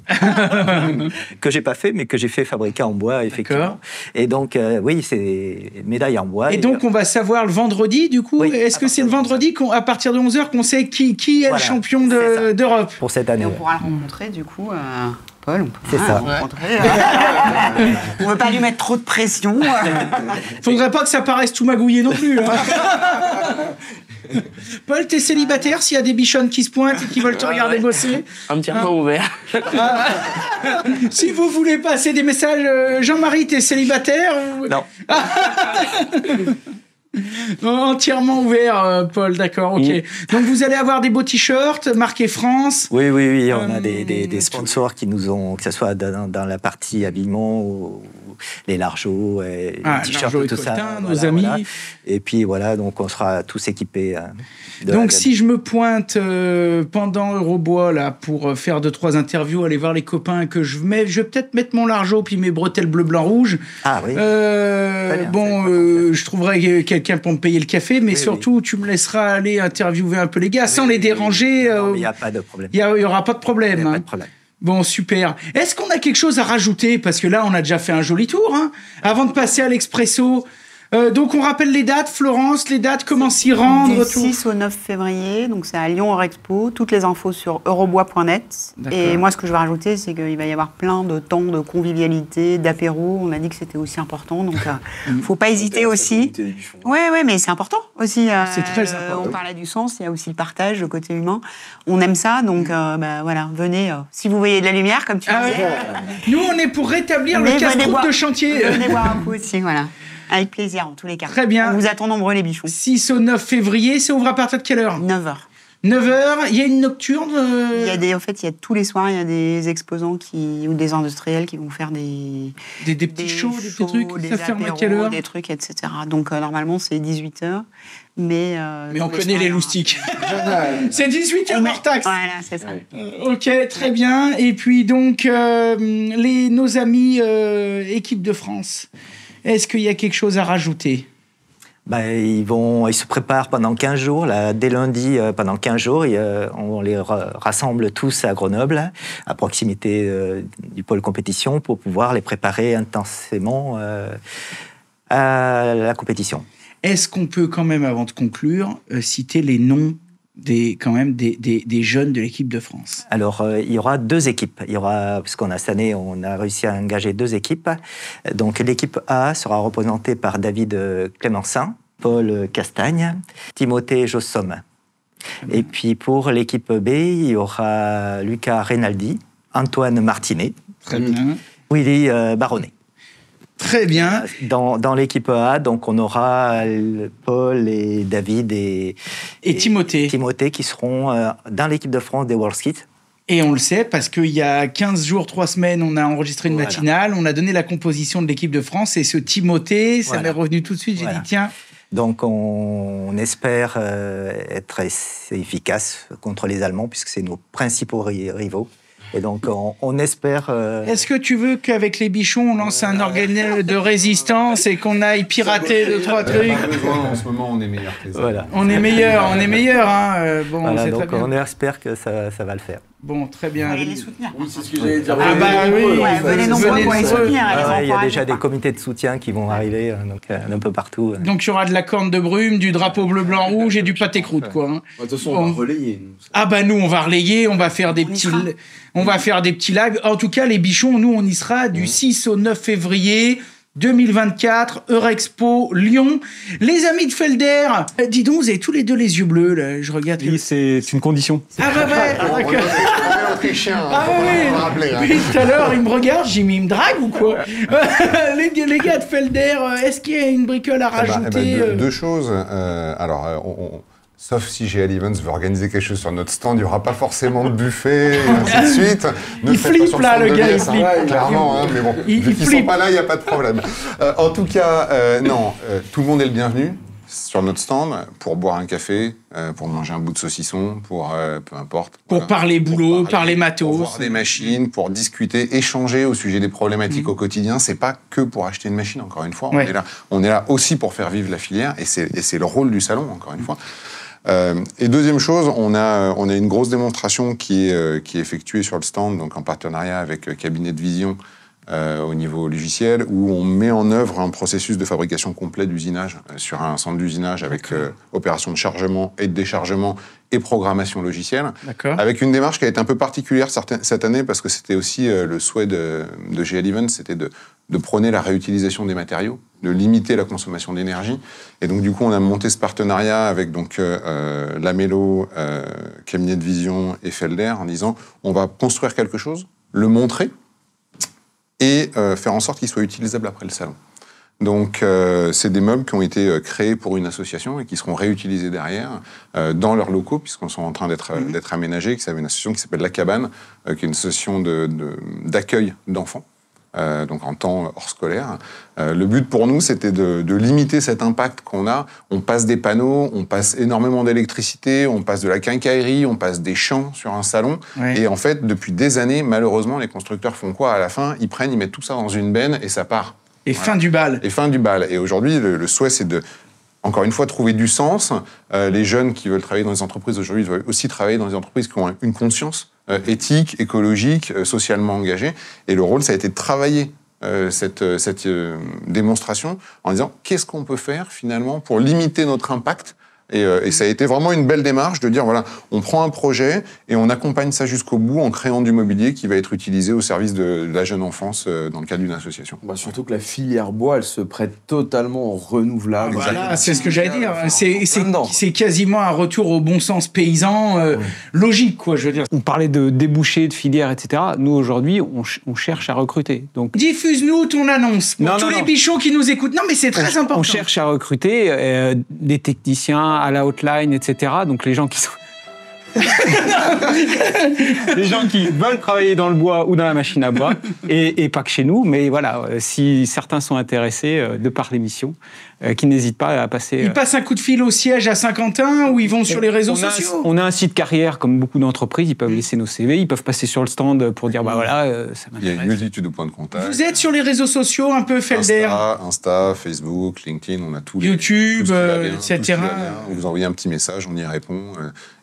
Que j'ai pas fait, mais que j'ai fait fabriquer en bois, effectivement. D'accord. Et donc, oui, c'est médaille en bois. Et donc, on va savoir le vendredi, du coup. Oui, est-ce que c'est le vendredi, à partir de 11h, qu'on sait qui est le champion d'Europe ? Pour cette année. Et on pourra le rencontrer, du coup. Paul, on c'est ça. On ne veut pas lui mettre trop de pression. Faudrait pas que ça paraisse tout magouillé non plus. Hein. Paul, t'es célibataire s'il y a des bichonnes qui se pointent et qui veulent te regarder bosser? Entièrement ouvert. Si vous voulez passer des messages, Jean-Marie, t'es célibataire ou... Non. Entièrement ouvert, Paul, d'accord, ok. Donc vous allez avoir des beaux t-shirts marqués France. Oui, on a des sponsors qui nous ont, que ce soit dans la partie habillement ou les largeaux, les t-shirts, Largeau et tout Coltin, ça. nos amis. Voilà. Et puis voilà, donc on sera tous équipés. Donc si je me pointe pendant Eurobois là pour faire 2-3 interviews, aller voir les copains que je vais peut-être mettre mon largeau puis mes bretelles bleu, blanc, rouge. Ah oui. Je trouverai quelqu'un pour me payer le café, mais surtout tu me laisseras aller interviewer un peu les gars sans les déranger. Il n'y a pas de problème. Il y aura pas de problème. Il n'y a pas de problème. Bon, super. Est-ce qu'on a quelque chose à rajouter? Parce que là, on a déjà fait un joli tour. Avant de passer à l'Expresso, donc on rappelle les dates, Florence, comment s'y rendre? Du 6 au 9 février, donc c'est à Lyon Eurexpo. Toutes les infos sur eurobois.net. Et moi, ce que je vais rajouter, c'est qu'il va y avoir plein de temps de convivialité, d'apéro. On a dit que c'était aussi important, donc il ne faut pas hésiter aussi. Oui, mais c'est important aussi. C'est très important. On parlait du sens, il y a aussi le partage, le côté humain. On aime ça, donc voilà, venez. Si vous voyez de la lumière, comme tu disais. Nous, on est pour rétablir le casse-croûte de chantier. Venez boire un coup aussi, voilà. Avec plaisir, en tous les cas. Très bien. On vous attend nombreux, les bichons. 6 au 9 février, ça ouvre à partir de quelle heure? 9h. 9h, il y a une nocturne En fait, il y a tous les soirs, il y a des exposants ou des industriels qui vont faire des petits shows, des petits trucs. Des ça ferme à apéros, quelle heure? des trucs, etc. Donc, normalement, c'est 18h. Mais on connaît les loustiques. C'est 18h hors taxe. Voilà, c'est ça. Ok, très bien. Et puis donc, nos amis équipe de France, est-ce qu'il y a quelque chose à rajouter? Ils se préparent pendant 15 jours. Là, dès lundi, pendant 15 jours, on les rassemble tous à Grenoble, à proximité du pôle compétition, pour pouvoir les préparer intensément à la compétition. Est-ce qu'on peut quand même, avant de conclure, citer les noms des jeunes de l'équipe de France? Alors, il y aura 2 équipes. Parce cette année, on a réussi à engager 2 équipes. Donc, l'équipe A sera représentée par David Clémensin, Paul Castagne, Timothée Jossom. Et puis, pour l'équipe B, il y aura Lucas Rinaldi, Antoine Martinet, Très bien. Willy Baronnet. Très bien. Dans l'équipe A, donc on aura Paul et David et Timothée. Timothée qui seront dans l'équipe de France des World Skits. Et on le sait parce qu'il y a 15 jours, 3 semaines, on a enregistré une matinale, on a donné la composition de l'équipe de France et ce Timothée, ça m'est revenu tout de suite, j'ai dit tiens. Donc on espère être efficace contre les Allemands puisque c'est nos principaux rivaux. Et donc, on espère... Est-ce que tu veux qu'avec les bichons, on lance un organisme de résistance et qu'on aille pirater 2-3 trucs? En ce moment, on est meilleur que les autres. Voilà. On est meilleur. Hein. Bon, voilà, c'est donc très bien. on espère que ça va le faire. Bon, très bien. Allez les soutenir. Oui, c'est ce que j'allais dire. Venez nombreux pour les soutenir. Il y a déjà des comités de soutien qui vont arriver un peu partout. Donc, il y aura de la corne de brume, du drapeau bleu, blanc, rouge et du pâté croûte, quoi. Hein. De toute façon, on va relayer. Nous, on va relayer, on va faire des petits lives. En tout cas, les bichons, nous, on y sera du 6 au 9 février 2024, Eurexpo, Lyon. Les amis de Felder, dis donc, vous avez tous les deux les yeux bleus, là. Je regarde. Oui, c'est une condition. Ah bah ouais, Autrichien, oui. Puis tout à l'heure, il me regarde, j'ai mis, il me drague ou quoi? les gars de Felder, est-ce qu'il y a une bricole à rajouter? Deux choses. Sauf si GL Events veut organiser quelque chose sur notre stand, il n'y aura pas forcément de buffet, et ainsi de suite. Il flippe là, le gars, il flippe. Clairement, mais bon, vu qu'ils ne sont pas là, il n'y a pas de problème. En tout cas, tout le monde est le bienvenu sur notre stand pour boire un café, pour manger un bout de saucisson, pour peu importe. Pour parler boulot, parler matos. Pour voir des machines, pour discuter, échanger au sujet des problématiques au quotidien. C'est pas que pour acheter une machine, encore une fois. Ouais. On est là aussi pour faire vivre la filière, et c'est le rôle du salon, encore une fois. Et deuxième chose, on a une grosse démonstration qui est effectuée sur le stand, donc en partenariat avec Cabinet de Vision au niveau logiciel, où on met en œuvre un processus de fabrication complet d'usinage sur un centre d'usinage avec opération de chargement et de déchargement et programmation logicielle, avec une démarche qui a été un peu particulière cette année parce que c'était aussi le souhait de GL Events, c'était de prôner la réutilisation des matériaux, de limiter la consommation d'énergie. Et donc, du coup, on a monté ce partenariat avec Lamello, Cabinet de Vision et Felder en disant on va construire quelque chose, le montrer et faire en sorte qu'il soit utilisable après le salon. Donc, c'est des meubles qui ont été créés pour une association et qui seront réutilisés derrière dans leurs locaux, puisqu'ils sont en train d'être aménagés. C'est une association qui s'appelle La Cabane, qui est une association d'accueil d'enfants, donc en temps hors scolaire. Le but pour nous, c'était de limiter cet impact qu'on a. On passe des panneaux, on passe énormément d'électricité, on passe de la quincaillerie, on passe des champs sur un salon. Ouais. Et en fait, depuis des années, malheureusement, les constructeurs font quoi à la fin? Ils mettent tout ça dans une benne et ça part. Et voilà. Fin du bal. Et fin du bal. Et aujourd'hui, le souhait, c'est de, encore une fois, trouver du sens. Les jeunes qui veulent travailler dans les entreprises aujourd'hui veulent aussi travailler dans des entreprises qui ont une conscience éthique, écologique, socialement engagée. Et le rôle, ça a été de travailler cette démonstration en disant qu'est-ce qu'on peut faire finalement pour limiter notre impact. Et ça a été vraiment une belle démarche de dire, voilà, on prend un projet et on accompagne ça jusqu'au bout en créant du mobilier qui va être utilisé au service de la jeune enfance dans le cadre d'une association. Bah, surtout que la filière bois, elle se prête totalement au renouvelable. Voilà, c'est ce que j'allais dire. C'est quasiment un retour au bon sens paysan logique, quoi, je veux dire. On parlait de débouchés, de filières, etc. Nous, aujourd'hui, on cherche à recruter. Donc... Diffuse-nous ton annonce pour tous les bichons qui nous écoutent. Non, mais c'est très important. On cherche à recruter des techniciens à la hotline, etc. Donc les gens qui sont... les gens qui veulent travailler dans le bois ou dans la machine à bois, et pas que chez nous, mais voilà, si certains sont intéressés de par l'émission, qui n'hésitent pas à passer... Ils passent un coup de fil au siège à Saint-Quentin ou ils vont sur les réseaux sociaux? On a un site carrière, comme beaucoup d'entreprises, ils peuvent laisser nos CV, ils peuvent passer sur le stand pour dire, bah voilà, ça m'intéresse. Il y a une multitude de points de contact. Vous êtes sur les réseaux sociaux un peu Felder? Insta, Facebook, LinkedIn, on a tous les... YouTube, etc. Vous envoyez un petit message, on y répond,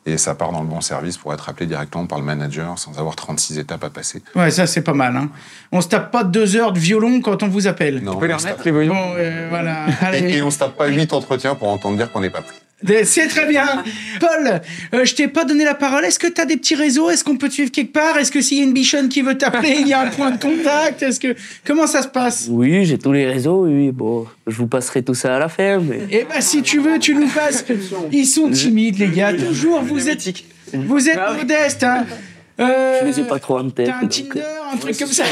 et ça part dans le bon service pour être appelé directement par le manager sans avoir 36 étapes à passer. Ouais, ça c'est pas mal. Hein. On se tape pas 2 heures de violon quand on vous appelle. Non, on peut les remettre, les violons. Bon, voilà. Allez. Et on se tape pas 8 entretiens pour entendre dire qu'on n'est pas pris. C'est très bien. Paul, je t'ai pas donné la parole. Est-ce que tu as des petits réseaux? Est-ce qu'on peut te suivre quelque part? Est-ce que s'il y a une bichonne qui veut t'appeler, il y a un point de contact? Comment ça se passe? Oui, j'ai tous les réseaux, oui. Bon, je vous passerai tout ça à la fin. Mais... Eh ben, si tu veux, tu nous passes. Ils sont timides, les gars. Toujours, vous êtes modestes, hein. Je les ai pas trop en tête. T'as un Tinder, un truc comme ça.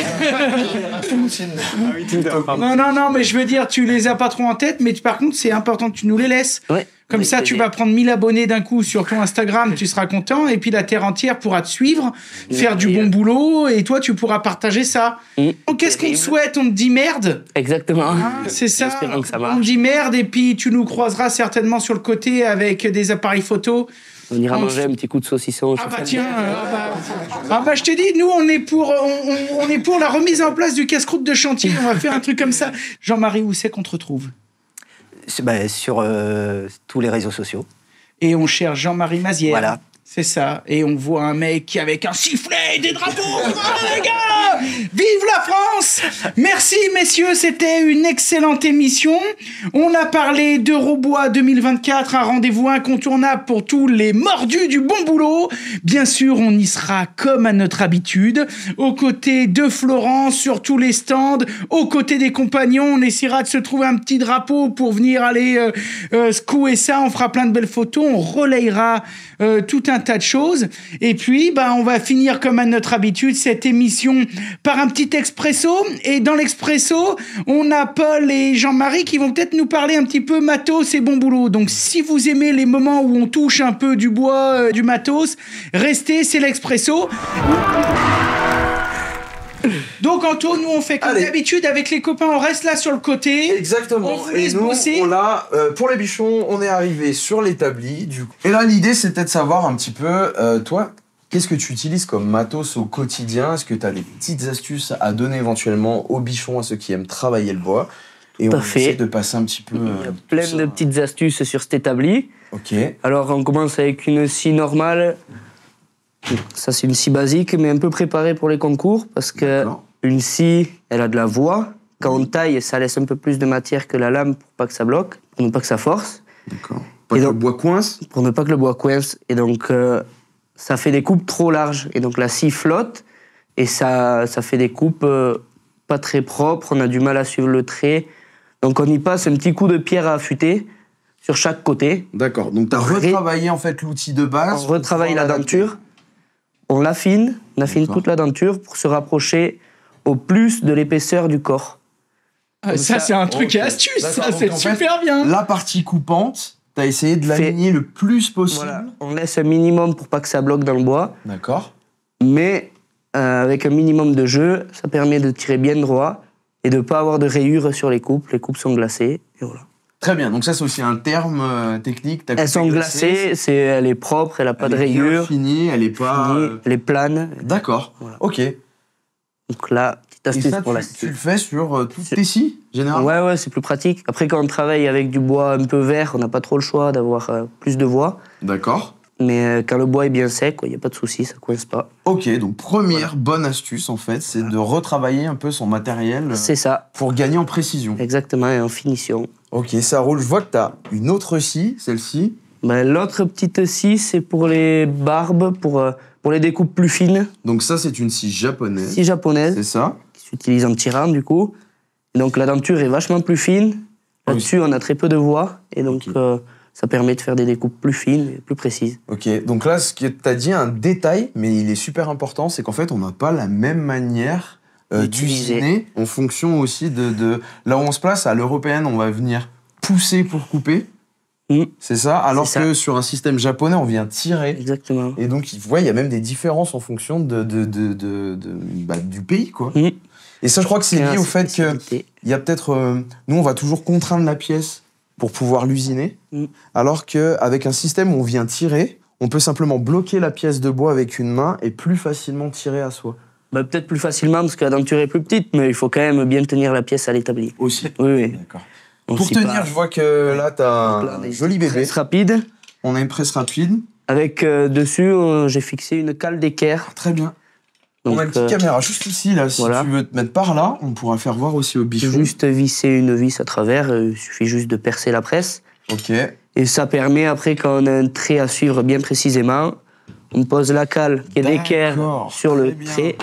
Non, mais je veux dire, tu les as pas trop en tête, mais par contre, c'est important que tu nous les laisses. Ouais. Comme ça, tu vas prendre 1000 abonnés d'un coup sur ton Instagram, tu seras content, et puis la terre entière pourra te suivre, faire du bon boulot, et toi, tu pourras partager ça. Donc, qu'est-ce qu'on te souhaite? On te dit merde? Exactement. Ah, c'est ça. Espérons que ça marche. On te dit merde, et puis tu nous croiseras certainement sur le côté avec des appareils photo. On ira manger un petit coup de saucisson. Ah bah tiens, je te dis, nous on est pour la remise en place du casse-croûte de chantier. On va faire un truc comme ça. Jean-Marie, où c'est qu'on te retrouve? Sur tous les réseaux sociaux. Et on cherche Jean-Marie Mazière. Voilà. C'est ça. Et on voit un mec qui avec un sifflet et des drapeaux. Les gars, vive la France! Merci messieurs, c'était une excellente émission. On a parlé d'Eurobois 2024, un rendez-vous incontournable pour tous les mordus du bon boulot. Bien sûr, on y sera comme à notre habitude, aux côtés de Florence sur tous les stands, aux côtés des compagnons. On essaiera de se trouver un petit drapeau pour venir aller secouer ça. On fera plein de belles photos. On relayera tout un tas de choses. Et puis, on va finir comme à notre habitude cette émission par un petit expresso. Et dans l'expresso, on a Paul et Jean-Marie qui vont peut-être nous parler un petit peu matos et bon boulot. Donc, si vous aimez les moments où on touche un peu du bois, du matos, restez, c'est l'expresso. Donc Anto, nous on fait comme d'habitude avec les copains, on reste là sur le côté. Exactement. On vous laisse bosser. Pour les bichons, on est arrivé sur l'établi. Et là, l'idée c'était de savoir un petit peu, toi, qu'est-ce que tu utilises comme matos au quotidien? Est-ce que tu as des petites astuces à donner éventuellement aux bichons, à ceux qui aiment travailler le bois? Et on essaie de passer un petit peu... Il y a plein de petites astuces sur cet établi. Ok. Alors on commence avec une scie normale. Ça, c'est une scie basique, mais un peu préparée pour les concours, parce qu'une scie, elle a de la voie. Quand on taille, ça laisse un peu plus de matière que la lame pour pas que ça bloque, pour ne pas que ça force. D'accord. Pour que le bois coince? Pour ne pas que le bois coince. Et donc, ça fait des coupes trop larges. Et donc, la scie flotte, et ça fait des coupes pas très propres. On a du mal à suivre le trait. Donc, on y passe un petit coup de pierre à affûter sur chaque côté. D'accord. Donc, tu as retravaillé en fait l'outil de base. On retravaille la denture. On l'affine, toute la denture pour se rapprocher au plus de l'épaisseur du corps. Ah, ça, c'est un truc et astuce, D'accord, ça, donc, c'est en fait, super bien. La partie coupante, t'as essayé de l'aligner le plus possible. Voilà, on laisse un minimum pour pas que ça bloque dans le bois. D'accord. Mais avec un minimum de jeu, ça permet de tirer bien droit et de ne pas avoir de rayures sur les coupes. Les coupes sont glacées, et voilà. Très bien, donc ça c'est aussi un terme technique. Elles sont glacées, elle est propre, elle n'a pas de rayures. Finie, elle est pas... Elle est plane. D'accord, voilà. Ok. Donc là, petite astuce et ça, pour la tu le fais sur toutes tes scies, généralement? Ouais, c'est plus pratique. Après, quand on travaille avec du bois un peu vert, on n'a pas trop le choix d'avoir plus de voix. D'accord. Mais quand le bois est bien sec, il n'y a pas de souci, ça ne coince pas. Ok, donc première bonne astuce, en fait, c'est de retravailler un peu son matériel. C'est ça. Pour gagner en précision. Exactement, et en finition. Ok, ça roule. Je vois que tu as une autre scie, celle-ci. L'autre petite scie, c'est pour les barbes, pour les découpes plus fines. Donc ça, c'est une scie japonaise. Scie japonaise. C'est ça. Qui s'utilise en tirant, du coup. Et donc la denture est vachement plus fine. Là-dessus, on a très peu de voix. Et donc, ça permet de faire des découpes plus fines et plus précises. Ok, donc là, ce que tu as dit, un détail, mais il est super important, c'est qu'en fait, on n'a pas la même manière d'usiner en fonction aussi de... Là où on se place, à l'européenne, on va venir pousser pour couper. C'est ça, alors que sur un système japonais, on vient tirer. Exactement. Et donc, il y a même des différences en fonction du pays, quoi. Et ça, je crois que c'est lié au fait qu'il y a peut-être... nous, on va toujours contraindre la pièce pour pouvoir l'usiner, alors qu'avec un système où on vient tirer, on peut simplement bloquer la pièce de bois avec une main et plus facilement tirer à soi. Peut-être plus facilement parce que la denture est plus petite, mais il faut quand même bien tenir la pièce à l'établi. Aussi. Oui. D'accord. Pour tenir, je vois que là, tu as un joli bébé. Presse rapide. On a une presse rapide. Avec dessus, j'ai fixé une cale d'équerre. Très bien. Donc, on a une petite caméra juste ici, là. Si tu veux te mettre par là, on pourra faire voir aussi au bichon. Juste visser une vis à travers, il suffit juste de percer la presse. Ok. Et ça permet, après, quand on a un trait à suivre bien précisément, on pose la cale qui est d'équerre sur le trait.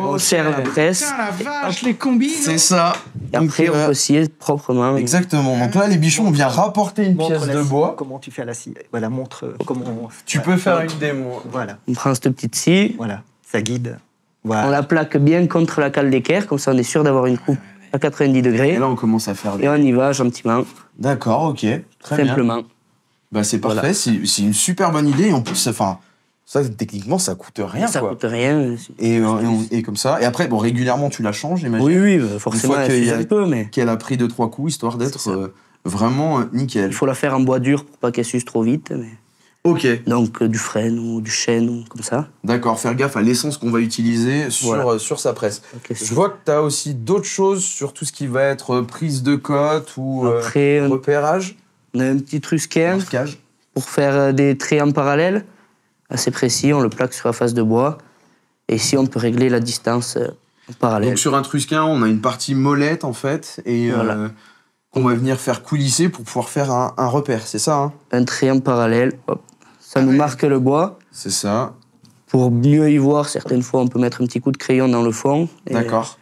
On serre la presse. Putain, la vache, les combines. C'est ça. Et après, on peut scier proprement. Exactement. Donc là, les bichons, on vient rapporter une pièce de bois. Comment tu fais la scie? Voilà, montre comment... Tu peux faire une démo. Voilà. On prend cette petite scie. Voilà, ça guide. Voilà. On la plaque bien contre la cale d'équerre, comme ça on est sûr d'avoir une coupe à 90 degrés. Et là, on commence à faire... Et on y va gentiment. D'accord, ok. Très Simplement. Bah, c'est parfait. Voilà. C'est une super bonne idée. Et en plus, ça, techniquement, ça coûte rien. Ça coûte rien. Et comme ça. Et après, régulièrement, tu la changes, j'imagine. Oui, forcément, elle un peu, mais... qu'elle a pris 2-3 coups, histoire d'être vraiment nickel. Il faut la faire en bois dur pour pas qu'elle s'use trop vite. Mais... Ok. Donc, du frêne ou du chêne, ou comme ça. D'accord, faire gaffe à l'essence qu'on va utiliser sur sa presse. Okay, je vois que tu as aussi d'autres choses sur tout ce qui va être prise de cote ou repérage. On a un petit trusquin pour faire des traits en parallèle. Assez précis, on le plaque sur la face de bois. Et ici, on peut régler la distance en parallèle. Donc sur un trusquin, on a une partie molette, en fait, et qu'on va venir faire coulisser pour pouvoir faire un repère, c'est ça, hein? Un trait en parallèle, hop. Ça nous marque le bois. C'est ça. Pour mieux y voir, certaines fois, on peut mettre un petit coup de crayon dans le fond. D'accord.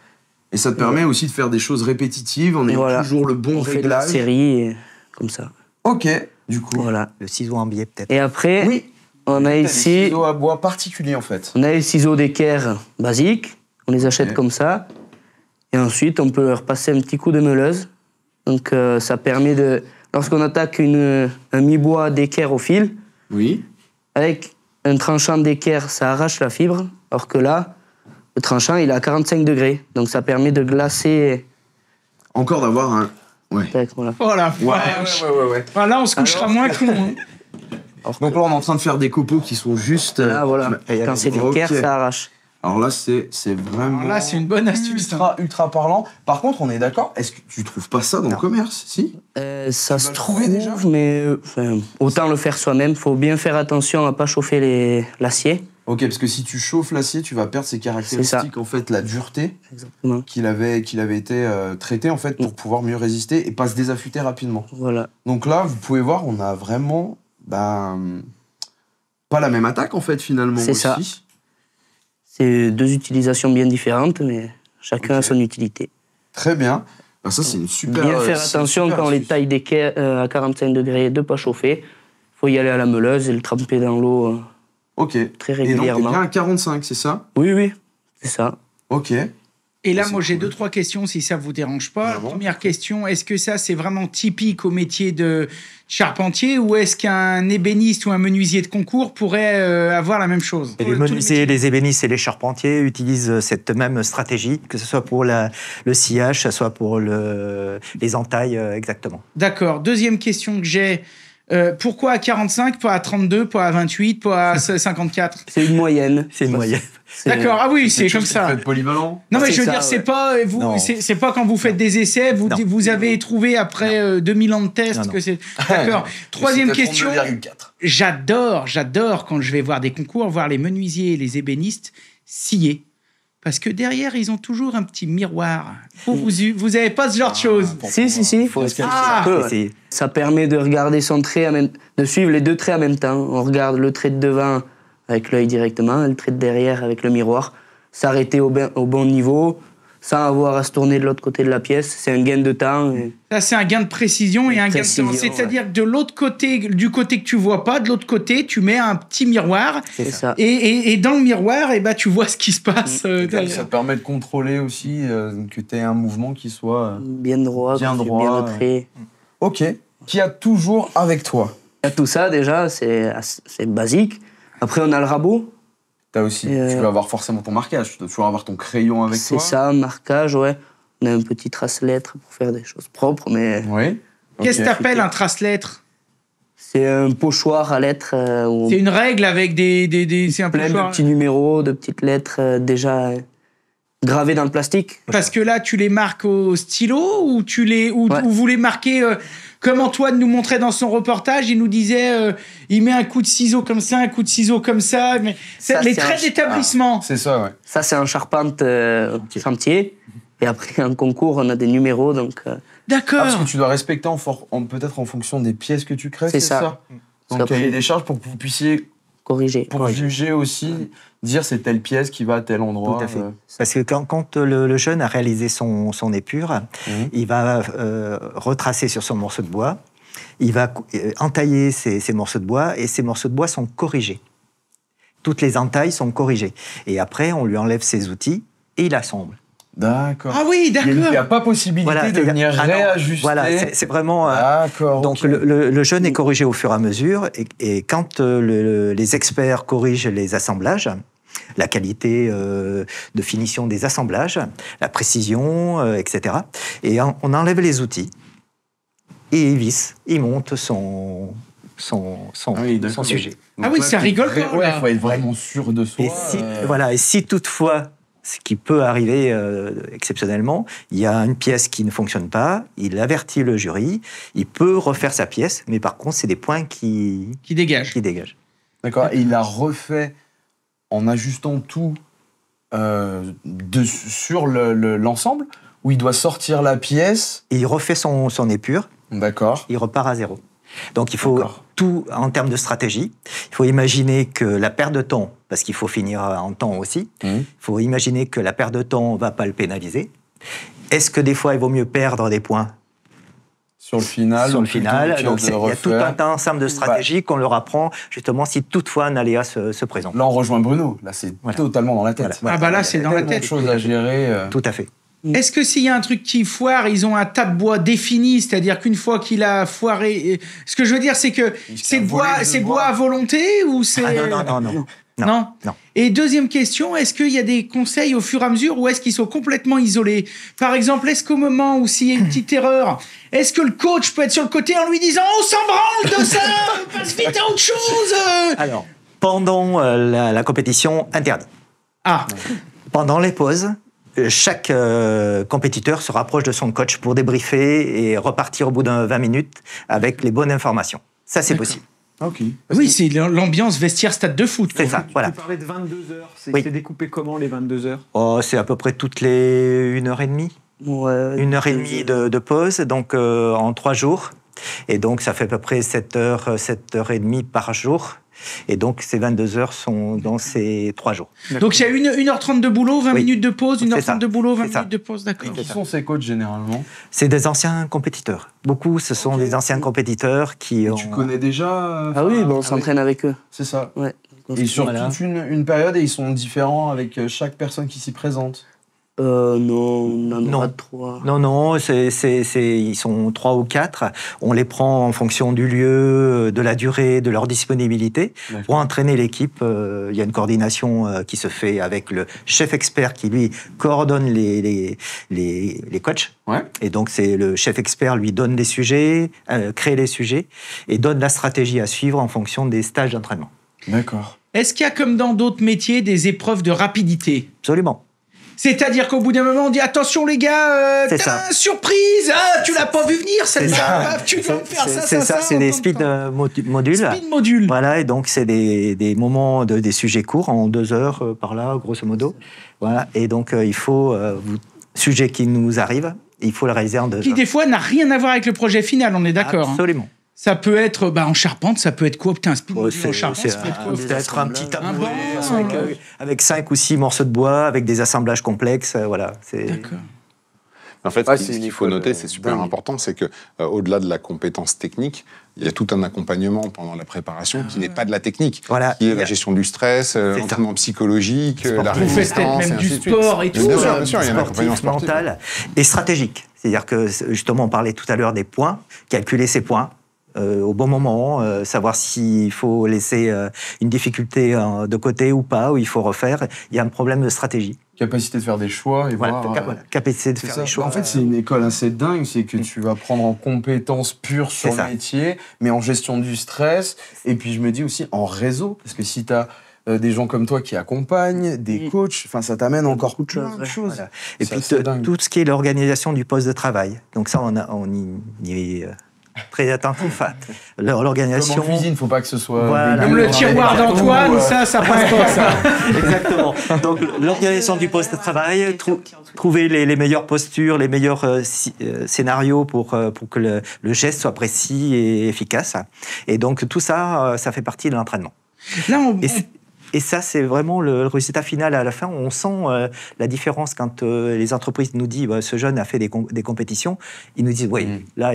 Et ça te permet aussi de faire des choses répétitives en ayant toujours le bon réglage. Fait de la série, comme ça. Ok, du coup. Voilà. Le ciseau en biais, peut-être. Et après... Oui. On a ici des ciseaux à bois particuliers, en fait. On a les ciseaux d'équerre basiques, on les achète comme ça. Et ensuite, on peut leur passer un petit coup de meuleuse. Donc, ça permet de... Lorsqu'on attaque un mi-bois d'équerre au fil, avec un tranchant d'équerre, ça arrache la fibre. Alors que là, le tranchant, il est à 45 degrés. Donc, ça permet de glacer... Encore d'avoir un... Ouais. Voilà. Oh la vache. Ouais. Là, on se couchera moins con. Hein. Donc là, on est en train de faire des copeaux qui sont juste... Là, voilà. Quand c'est d'équerre, ça arrache. Alors là, c'est vraiment... Là, c'est une bonne astuce. Ultra parlant. Par contre, on est d'accord, est-ce que tu trouves pas ça dans le commerce, si? Ça se trouve déjà, mais autant le faire soi-même. Il faut bien faire attention à ne pas chauffer l'acier. Ok, parce que si tu chauffes l'acier, tu vas perdre ses caractéristiques, en fait, la dureté qu'il avait été traité, en fait, pour pouvoir mieux résister et pas se désaffûter rapidement. Voilà. Donc là, vous pouvez voir, on a vraiment... pas la même attaque, en fait, finalement. C'est ça. C'est deux utilisations bien différentes, mais chacun a son utilité. Très bien. Ça, c'est une super... Bien faire attention quand on les taille d'équerre à 45 degrés, de ne pas chauffer. Il faut y aller à la meuleuse et le tremper dans l'eau très régulièrement. Et donc, bien à 45, c'est ça? Oui, c'est ça. Ok. Et là, moi, j'ai 2-3 questions, si ça vous dérange pas. Ah bon? Première question, est-ce que ça, c'est vraiment typique au métier de charpentier ou est-ce qu'un ébéniste ou un menuisier de concours pourrait avoir la même chose? Et les menuisiers, les ébénistes et les charpentiers utilisent cette même stratégie, que ce soit pour le sciage, que ce soit pour les entailles, exactement. D'accord. Deuxième question que j'ai. Pourquoi à 45, pas à 32, pas à 28, pas à 54? C'est une moyenne. C'est une moyenne. D'accord. Ah oui, c'est comme ça. Vous êtes polyvalent. Non, mais C'est je veux ça, dire, c'est ouais. pas vous, c'est pas quand vous faites des essais, vous avez trouvé après 2000 ans de tests Non. que c'est. D'accord. Troisième C'était question. 32,4. J'adore quand je vais voir des concours, voir les menuisiers et les ébénistes scier. Parce que derrière, ils ont toujours un petit miroir. Vous avez pas ce genre de choses. Si. Faut essayer. Ah. Faut essayer. Ça permet de regarder son trait, de suivre les deux traits en même temps. On regarde le trait de devant avec l'œil directement, le trait de derrière avec le miroir. S'arrêter au bon niveau, sans avoir à se tourner de l'autre côté de la pièce. C'est un gain de temps. Ça, c'est un gain de précision et un gain de temps. Précision, C'est-à-dire que de l'autre côté, du côté que tu vois pas, de l'autre côté, tu mets un petit miroir. C'est ça. Et dans le miroir, tu vois ce qui se passe. Ça te permet de contrôler aussi que tu aies un mouvement qui soit Bien droit, bien bien droit. trait. Ok. Qui a toujours avec toi. Il y a tout ça déjà, c'est basique. Après, on a le rabot. T'as aussi. Tu vas avoir forcément ton marquage. Tu dois toujours avoir ton crayon avec toi. C'est ça, marquage, ouais. On a un petit trace-lettre pour faire des choses propres, mais Oui. Qu'est-ce que t'appelles un trace-lettre? c'est un pochoir à lettres où C'est une règle avec c'est un plein de pochoir. petits numéros, de petites lettres déjà gravées dans le plastique. Parce que là, tu les marques au stylo ou vous les marquez comme Antoine nous montrait dans son reportage, il nous disait il met un coup de ciseau comme ça, un coup de ciseau comme ça. Mais Ça, les c'est traits un- d'établissement. C'est ça, ouais. Ça, c'est en charpente chantier. Et après, en concours, on a des numéros, donc D'accord. Parce que tu dois respecter peut-être en fonction des pièces que tu crées, C'est c'est ça. ça. Donc Après- cahier des charges pour que vous puissiez, corriger. pour juger aussi, dire c'est telle pièce qui va à tel endroit. Tout à fait. Parce que quand le jeune a réalisé son épure, il va retracer sur son morceau de bois, il va entailler ces morceaux de bois, et ces morceaux de bois sont corrigés. Toutes les entailles sont corrigées. Et après, on lui enlève ses outils et il assemble. D'accord. Ah oui, d'accord. Il n'y a pas possibilité de venir non, réajuster. Voilà, c'est vraiment. D'accord. Donc ok. le jeune est corrigé au fur et à mesure, et quand les experts corrigent les assemblages, la qualité de finition des assemblages, la précision, etc. Et on enlève les outils et il visse, il monte son sujet. Ah oui, ça rigole pas, Ouais, là. il faut être vraiment sûr de soi. Et si toutefois, ce qui peut arriver exceptionnellement, il y a une pièce qui ne fonctionne pas, il avertit le jury, il peut refaire sa pièce, mais par contre, c'est des points qui dégagent. D'accord. Et il a refait en ajustant tout sur l'ensemble, où il doit sortir la pièce. Et il refait son épure. D'accord. Il repart à zéro. Donc il faut tout, en termes de stratégie, il faut imaginer que la perte de temps, parce qu'il faut finir en temps aussi, il faut imaginer que la perte de temps ne va pas le pénaliser. Est-ce que des fois il vaut mieux perdre des points sur le final? Sur le final, donc il y a tout un ensemble de stratégies qu'on leur apprend, justement, si toutefois un aléa se présente. Là, on rejoint Bruno. Là, c'est totalement dans la tête. Voilà. Ah bah là, c'est dans la tête. Tellement de choses à gérer. Tout à fait. Est-ce que s'il y a un truc qui foire, ils ont un tas de bois défini, c'est-à-dire qu'une fois qu'il a foiré, ce que je veux dire, c'est que c'est bois à volonté ou c'est Non. Et deuxième question, est-ce qu'il y a des conseils au fur et à mesure ou est-ce qu'ils sont complètement isolés? Par exemple, est-ce qu'au moment où s'il y a une petite erreur, est-ce que le coach peut être sur le côté en lui disant on s'en branle de ça, passe vite à autre chose? Alors, pendant la compétition, interdit. Ah. Pendant les pauses, chaque compétiteur se rapproche de son coach pour débriefer et repartir au bout de 20 minutes avec les bonnes informations. Ça, c'est possible. Ok. Oui, c'est l'ambiance vestiaire stade de foot. C'est ça, voilà. Tu parlais de 22 heures. C'est Oui. découpé comment, les 22 heures? C'est à peu près toutes les 1h30. Ouais, 1h30 de pause, donc en 3 jours. Et donc, ça fait à peu près 7 heures, 7h30 par jour. Et donc, ces 22 heures sont dans ces 3 jours. Donc, il y a 1h30 de boulot, 20 minutes de pause, 1h30 de boulot, 20 C'est ça. minutes de pause, d'accord. Qui sont ces coachs généralement? C'est des anciens compétiteurs. Beaucoup, ce sont des anciens compétiteurs qui ont... Tu connais déjà Ah oui, on s'entraîne avec eux. C'est ça. Ouais. Et sur Voilà. toute une période, et ils sont différents avec chaque personne qui s'y présente. Non, on en Non. aura 3. Non, ils sont 3 ou 4. On les prend en fonction du lieu, de la durée, de leur disponibilité. Pour entraîner l'équipe, il y a une coordination qui se fait avec le chef expert qui, lui, coordonne les coachs. Ouais. Et donc, c'est le chef expert, lui, donne les sujets, crée les sujets et donne la stratégie à suivre en fonction des stages d'entraînement. D'accord. Est-ce qu'il y a, comme dans d'autres métiers, des épreuves de rapidité? Absolument. C'est-à-dire qu'au bout d'un moment, on dit attention les gars, C'est t'as ça. surprise, tu l'as pas vu venir, C'est ça. tu dois me faire ça, C'est ça, c'est des speed modules. Speed modules. Voilà, et donc c'est des moments, des sujets courts, en 2 heures par là, grosso modo. Voilà, et donc il faut, sujet qui nous arrive, il faut le réaliser en 2 heures. Qui des fois n'a rien à voir avec le projet final, on est d'accord. Absolument. Ça peut être en charpente, ça peut être quoi? Putain, un speed module en charpente, ça peut être quoi? Peut-être un petit Un tableau banc, avec 5 ou 6 morceaux de bois, avec des assemblages complexes, voilà. D'accord. En fait, Ouais, ce c'est une qu'il faut école, noter, c'est super dingue. important, c'est que au-delà de la compétence technique, il y a tout un accompagnement pendant la préparation qui n'est pas de la technique, Voilà. qui est la gestion du stress, l'entraînement psychologique, la Vous faites résistance, peut-être même et du ainsi de suite. sport et tout. Bien sûr, il y a un accompagnement sportif, sportif. mental et stratégique. C'est-à-dire que, justement, on parlait tout à l'heure des points, calculer ses points. Au bon moment, savoir s'il faut laisser une difficulté de côté ou pas, ou il faut refaire. Il y a un problème de stratégie. Capacité de faire des choix et Voilà, voir. capacité de C'est faire ça. des choix. En fait, c'est une école assez dingue, c'est que tu vas prendre en compétences pures sur C'est ça. le métier, mais en gestion du stress. Et puis je me dis aussi en réseau, parce que si tu as des gens comme toi qui accompagnent, des coachs, enfin ça t'amène encore plein de choses. Voilà. Et C'est puis assez dingue. tout ce qui est l'organisation du poste de travail. Donc ça, on y est très attentif. Comme en L'organisation. cuisine, faut pas que ce soit... Voilà. dégueu Comme le dans tiroir les cartons, d'Antoine, ça passe pas, ça. Exactement. Donc l'organisation du poste de travail, trouver les meilleures postures, les meilleurs scénarios pour que le geste soit précis et efficace. Et donc tout ça, ça fait partie de l'entraînement. Là, Et ça, c'est vraiment le résultat final à la fin. On sent la différence quand les entreprises nous disent ce jeune a fait des compétitions. Ils nous disent oui, là,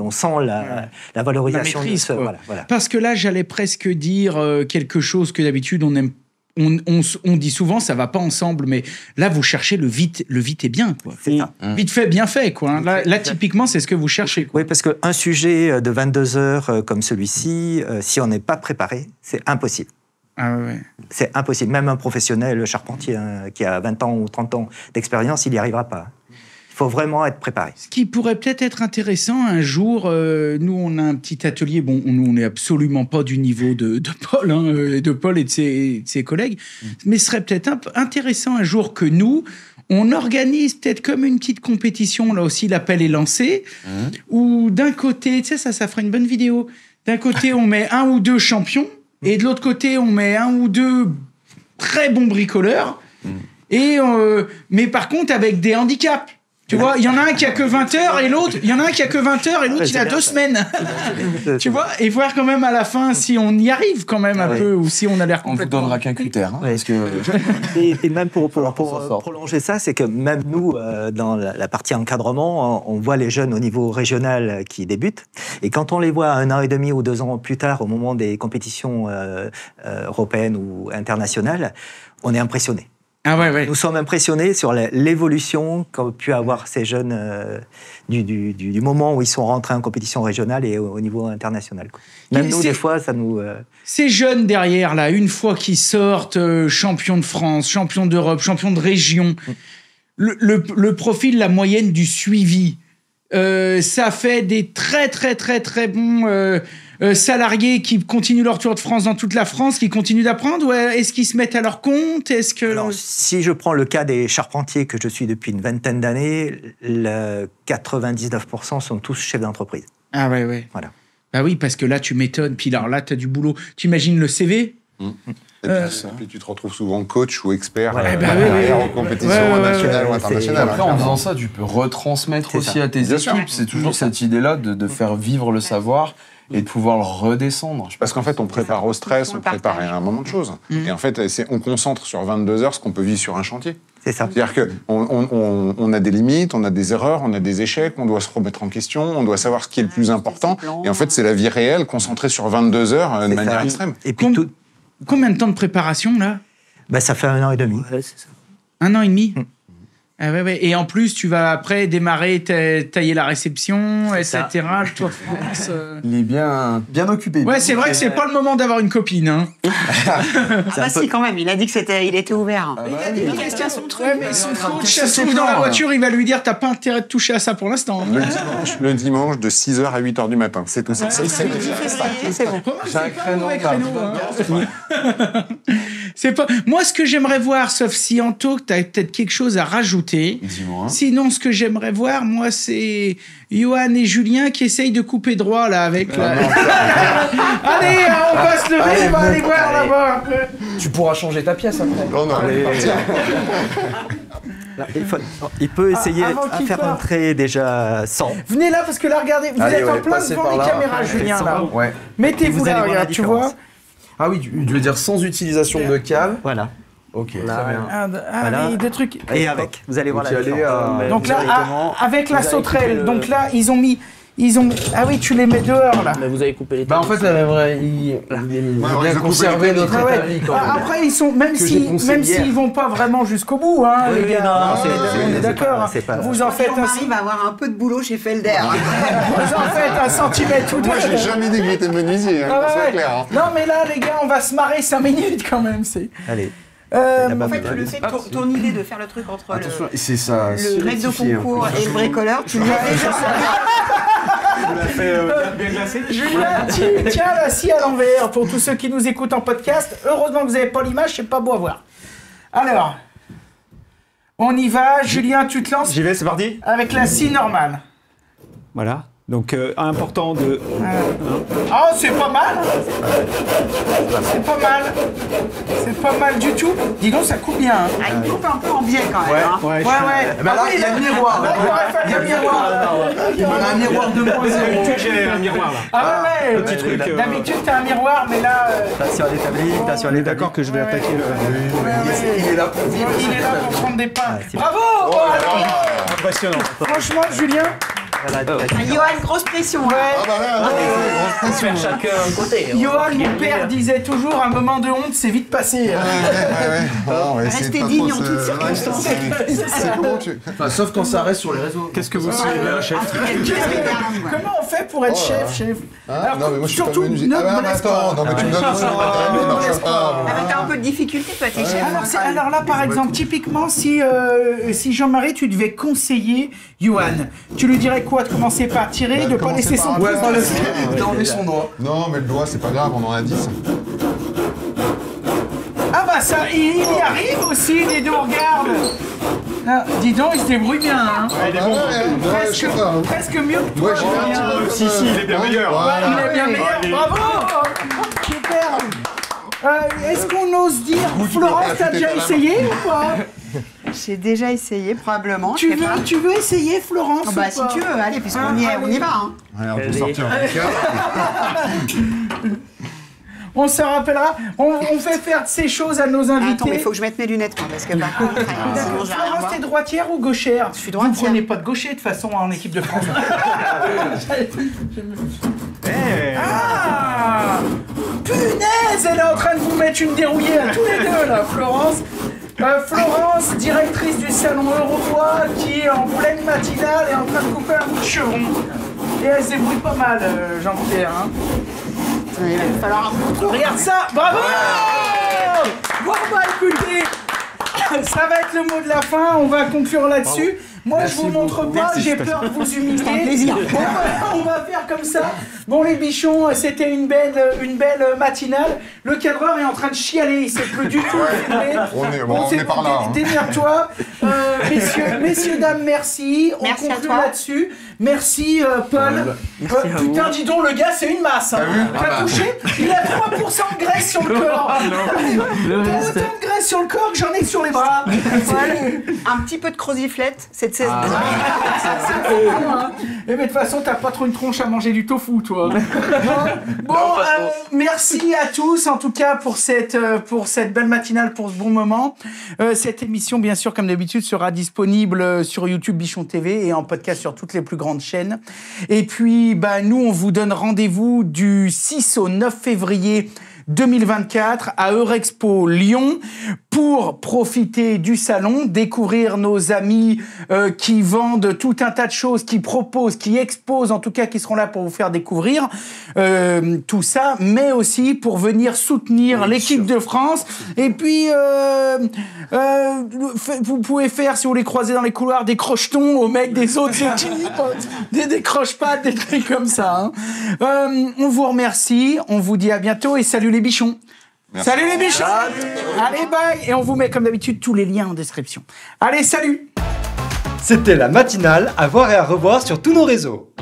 on sent la valorisation. La maîtrise, de quoi. voilà. Parce que là, j'allais presque dire quelque chose que d'habitude on aime. On dit souvent ça va pas ensemble, mais là vous cherchez le vite et bien, quoi. C'est ça. Vite fait, bien fait, quoi. hein. Là, typiquement, c'est ce que vous cherchez, quoi. Oui, parce qu'un sujet de 22 heures comme celui-ci, si on n'est pas préparé, c'est impossible. Ah ouais. C'est impossible. Même un professionnel charpentier qui a 20 ans ou 30 ans d'expérience, il n'y arrivera pas. Il faut vraiment être préparé. Ce qui pourrait peut-être être intéressant un jour, nous on a un petit atelier, bon, nous on n'est absolument pas du niveau de Paul, hein, de Paul et de ses collègues, mais ce serait peut-être intéressant un jour que nous, on organise peut-être comme une petite compétition, là aussi l'appel est lancé, où d'un côté, tu sais, ça ferait une bonne vidéo, d'un côté on met 1 ou 2 champions, et de l'autre côté on met 1 ou 2 très bons bricoleurs, et, mais par contre avec des handicaps. Tu vois, il y en a un qui a que 20 heures et l'autre, il a 2 semaines. Tu vois, et voir quand même à la fin si on y arrive quand même un peu ou si on a l'air On vous complètement... donnera qu'un critère. Hein, parce que... Et même pour prolonger ça, c'est que même nous, dans la partie encadrement, on voit les jeunes au niveau régional qui débutent. Et quand on les voit 1 an et demi ou 2 ans plus tard, au moment des compétitions européennes ou internationales, on est impressionné. Ah ouais. Nous sommes impressionnés sur l'évolution qu'ont pu avoir ces jeunes du moment où ils sont rentrés en compétition régionale et au niveau international. Quoi. Même nous, des fois, ça nous... Ces jeunes derrière, là, une fois qu'ils sortent champion de France, champion d'Europe, champion de région, le profil, la moyenne du suivi, ça fait des très, très, très, très bons... salariés qui continuent leur tour de France dans toute la France, qui continuent d'apprendre, ou est-ce qu'ils se mettent à leur compte? Alors, si je prends le cas des charpentiers que je suis depuis une vingtaine d'années, 99% sont tous chefs d'entreprise. Ah ouais. Voilà. Bah oui, parce que là, tu m'étonnes, puis alors là, tu as du boulot. Tu imagines le CV? Et puis tu te retrouves souvent coach ou expert en compétition nationale ou internationale. Après, en faisant ça, tu peux retransmettre aussi à tes équipes. C'est toujours cette idée-là de faire vivre le savoir et de pouvoir le redescendre. Parce qu'en fait, on prépare au stress, on prépare à un moment de choses. Et en fait, on concentre sur 22 heures ce qu'on peut vivre sur un chantier. C'est ça. C'est-à-dire qu'on a des limites, on a des erreurs, on a des échecs, on doit se remettre en question, on doit savoir ce qui est le plus important. Et en fait, c'est la vie réelle concentrée sur 22 heures de manière extrême. Et puis Combien de temps de préparation, là? Ça fait 1 an et demi. Ouais, c'est ça. 1 an et demi? Ah ouais. Et en plus, tu vas après démarrer, tailler la réception, etc. Le Tour de France. Il est bien occupé. Ouais, c'est vrai que c'est pas le moment d'avoir une copine. Hein. Si, quand même. Il a dit que il était ouvert. Il a dit qu'il tient son truc. Ouais, mais son coach, ça se trouve dans la voiture, il va lui dire t'as pas intérêt de toucher à ça pour l'instant. Le dimanche de 6h à 8h du matin. C'est tout ça. C'est bon. J'ai un créneau. C'est pas. Moi, ce que j'aimerais voir, sauf si Anto, tu as peut-être quelque chose à rajouter. Dis-moi. Sinon, ce que j'aimerais voir, moi, c'est Johan et Julien qui essayent de couper droit là avec. Allez, on va se lever, on va aller voir là-bas. Tu pourras changer ta pièce après. Non, allez. Il peut essayer avant à qu'il faire parte. entrer déjà 100. Venez là parce que là, regardez, vous êtes en plein devant les caméras, Julien là. Ouais. Mettez-vous là, regarde, tu vois. Ah oui, tu veux dire sans utilisation de cale. Voilà. Ok, Là, très bien. Voilà. Oui, des trucs. Et avec, vous allez voir la Donc, y aller, différence. Donc là, Directement. avec la Vous avez sauterelle, coupé donc là, ils ont mis. Ah oui, tu les mets dehors là. Mais vous avez coupé les Bah en fait, il on les bien a conservé coupés, notre Ah ouais. établi quand même. Après, ils sont même Que j'ai si poncé hier. s'ils vont pas vraiment jusqu'au bout, hein, Oui, les gars. non, on est d'accord. c'est pas- Vous en faites un, Jean-Marie va avoir un peu de boulot chez Felder. vous en faites un centimètre ou deux. Moi, j'ai jamais dit que j'étais menuisier, Ah ouais, c'est ouais. clair. Non mais là, les gars, on va se marrer 5 minutes quand même. Allez. En fait, le fait ton idée de faire le truc entre Attention, c'est ça. le raid de concours et le bricoleur, tu lui as déjà Julien, tiens la scie à l'envers pour tous ceux qui nous écoutent en podcast. Heureusement que vous n'avez pas l'image, c'est pas beau à voir. Alors, on y va. Julien, tu te lances J'y vais, c'est parti. avec la scie normale. Voilà. Donc, important de... Oh, c'est pas mal. C'est pas mal. C'est pas mal du tout. Dis donc, ça coupe bien. Hein. Ah, il coupe un peu en biais quand même. Hein. Ouais. Bah là, il y a le miroir. Là, il aurait fallu un miroir. On a un miroir 2.0. J'ai un miroir là. Ah ouais, Petit truc. D'habitude, t'as un miroir, mais là... Station à l'établi, station à On est l'établi. d'accord que je vais attaquer le... Il est là pour vivre. Il est là pour prendre des pains. Bravo. Impressionnant. Franchement, Julien... Johan, grosse pression. Ouais. Ah bah là, Faire chacun un côté. Johan, mon père, disait toujours un moment de honte, c'est vite passé. ouais. On va essayer de Restez pas digne trop en se- toutes circonstances. C'est comment tu... Enfin, sauf quand ça reste sur les réseaux. Qu'est-ce que vous suivez, un chef? Comment on fait pour être chef Ah, non, mais moi je suis pas surtout, menuisier. ne Ah bah me laisse attends, pas. non mais tu me donnes le nom, il marche pas. T'as un peu de difficulté, toi, t'es chef. Alors là, par exemple, typiquement, si Jean-Marie, tu devais conseiller Johan, tu lui dirais quoi? De commencer par tirer, de pas laisser son pouce dans le... D'enlever son doigt. Non, mais le doigt, c'est pas grave, on en a 10. Ah bah ça, il y arrive aussi, les deux, regarde. Ah, dis donc, il se débrouille bien, hein. Je sais pas. Presque mieux que toi. Moi, j'ai un petit peu... Si, il est bien meilleur. Voilà. Il est bien meilleur, bravo. Super. Est-ce qu'on ose dire, Florence, t'as déjà essayé ou pas? J'ai déjà essayé, probablement. Tu veux essayer, Florence? Bah, ou si pas? tu veux, allez, puisqu'on y va. Hein. Allez, on peut sortir un cœur. On se rappellera, on fait faire ces choses à nos invités. Attends, mais il faut que je mette mes lunettes, moi, parce que par contre, sinon, j'ai rien à Florence, voir. t'es droitière ou gauchère? Je suis droitière. Vous prenez pas de gaucher de toute façon en équipe de France. Ah, punaise, elle est en train de vous mettre une dérouillée à tous les deux là, Florence. Florence, directrice du salon Eurobois, qui en pleine matinale est en train de couper un bout de chevron. Et elle se débrouille pas mal, Jean-Pierre. Hein. Il va falloir un peu trop. Regarde ça, bravo! Bon bah écoutez, ça va être le mot de la fin, on va conclure là-dessus. Moi je vous montre pas, j'ai peur de vous humilier. plaisir. On va faire comme ça. Bon les bichons, c'était une belle matinale. Le cadreur est en train de chialer, il sait plus du tout filmer. On est par là. Hein. Démerde-toi. Messieurs, dames, merci. On Merci à conclut toi. là-dessus. Merci Paul. Putain, dis donc, le gars, c'est une masse. Hein. T'as touché? Il a 3% de graisse sur le corps. T'as autant de graisse sur le corps que j'en ai sur les bras. Un petit peu de croziflette, cette saison. mais de toute façon, t'as pas trop une tronche à manger du tofu, toi. Bon, merci à tous, en tout cas, pour cette belle matinale, pour ce bon moment. Cette émission, bien sûr, comme d'habitude, sera disponible sur YouTube Bichon TV et en podcast sur toutes les plus grandes chaînes. Et puis, nous, on vous donne rendez-vous du 6 au 9 février 2024 à Eurexpo Lyon pour profiter du salon, découvrir nos amis qui vendent tout un tas de choses, qui proposent, qui exposent, en tout cas qui seront là pour vous faire découvrir tout ça, mais aussi pour venir soutenir l'équipe de France. Et puis, vous pouvez faire, si vous les croisez dans les couloirs, des crochetons aux mecs des autres équipes, des croche-pattes, des trucs comme ça. On vous remercie, on vous dit à bientôt et salut les bichons. Merci. Salut les bichons. Allez, bye. Et on vous met comme d'habitude tous les liens en description. Allez, salut. C'était la matinale à voir et à revoir sur tous nos réseaux.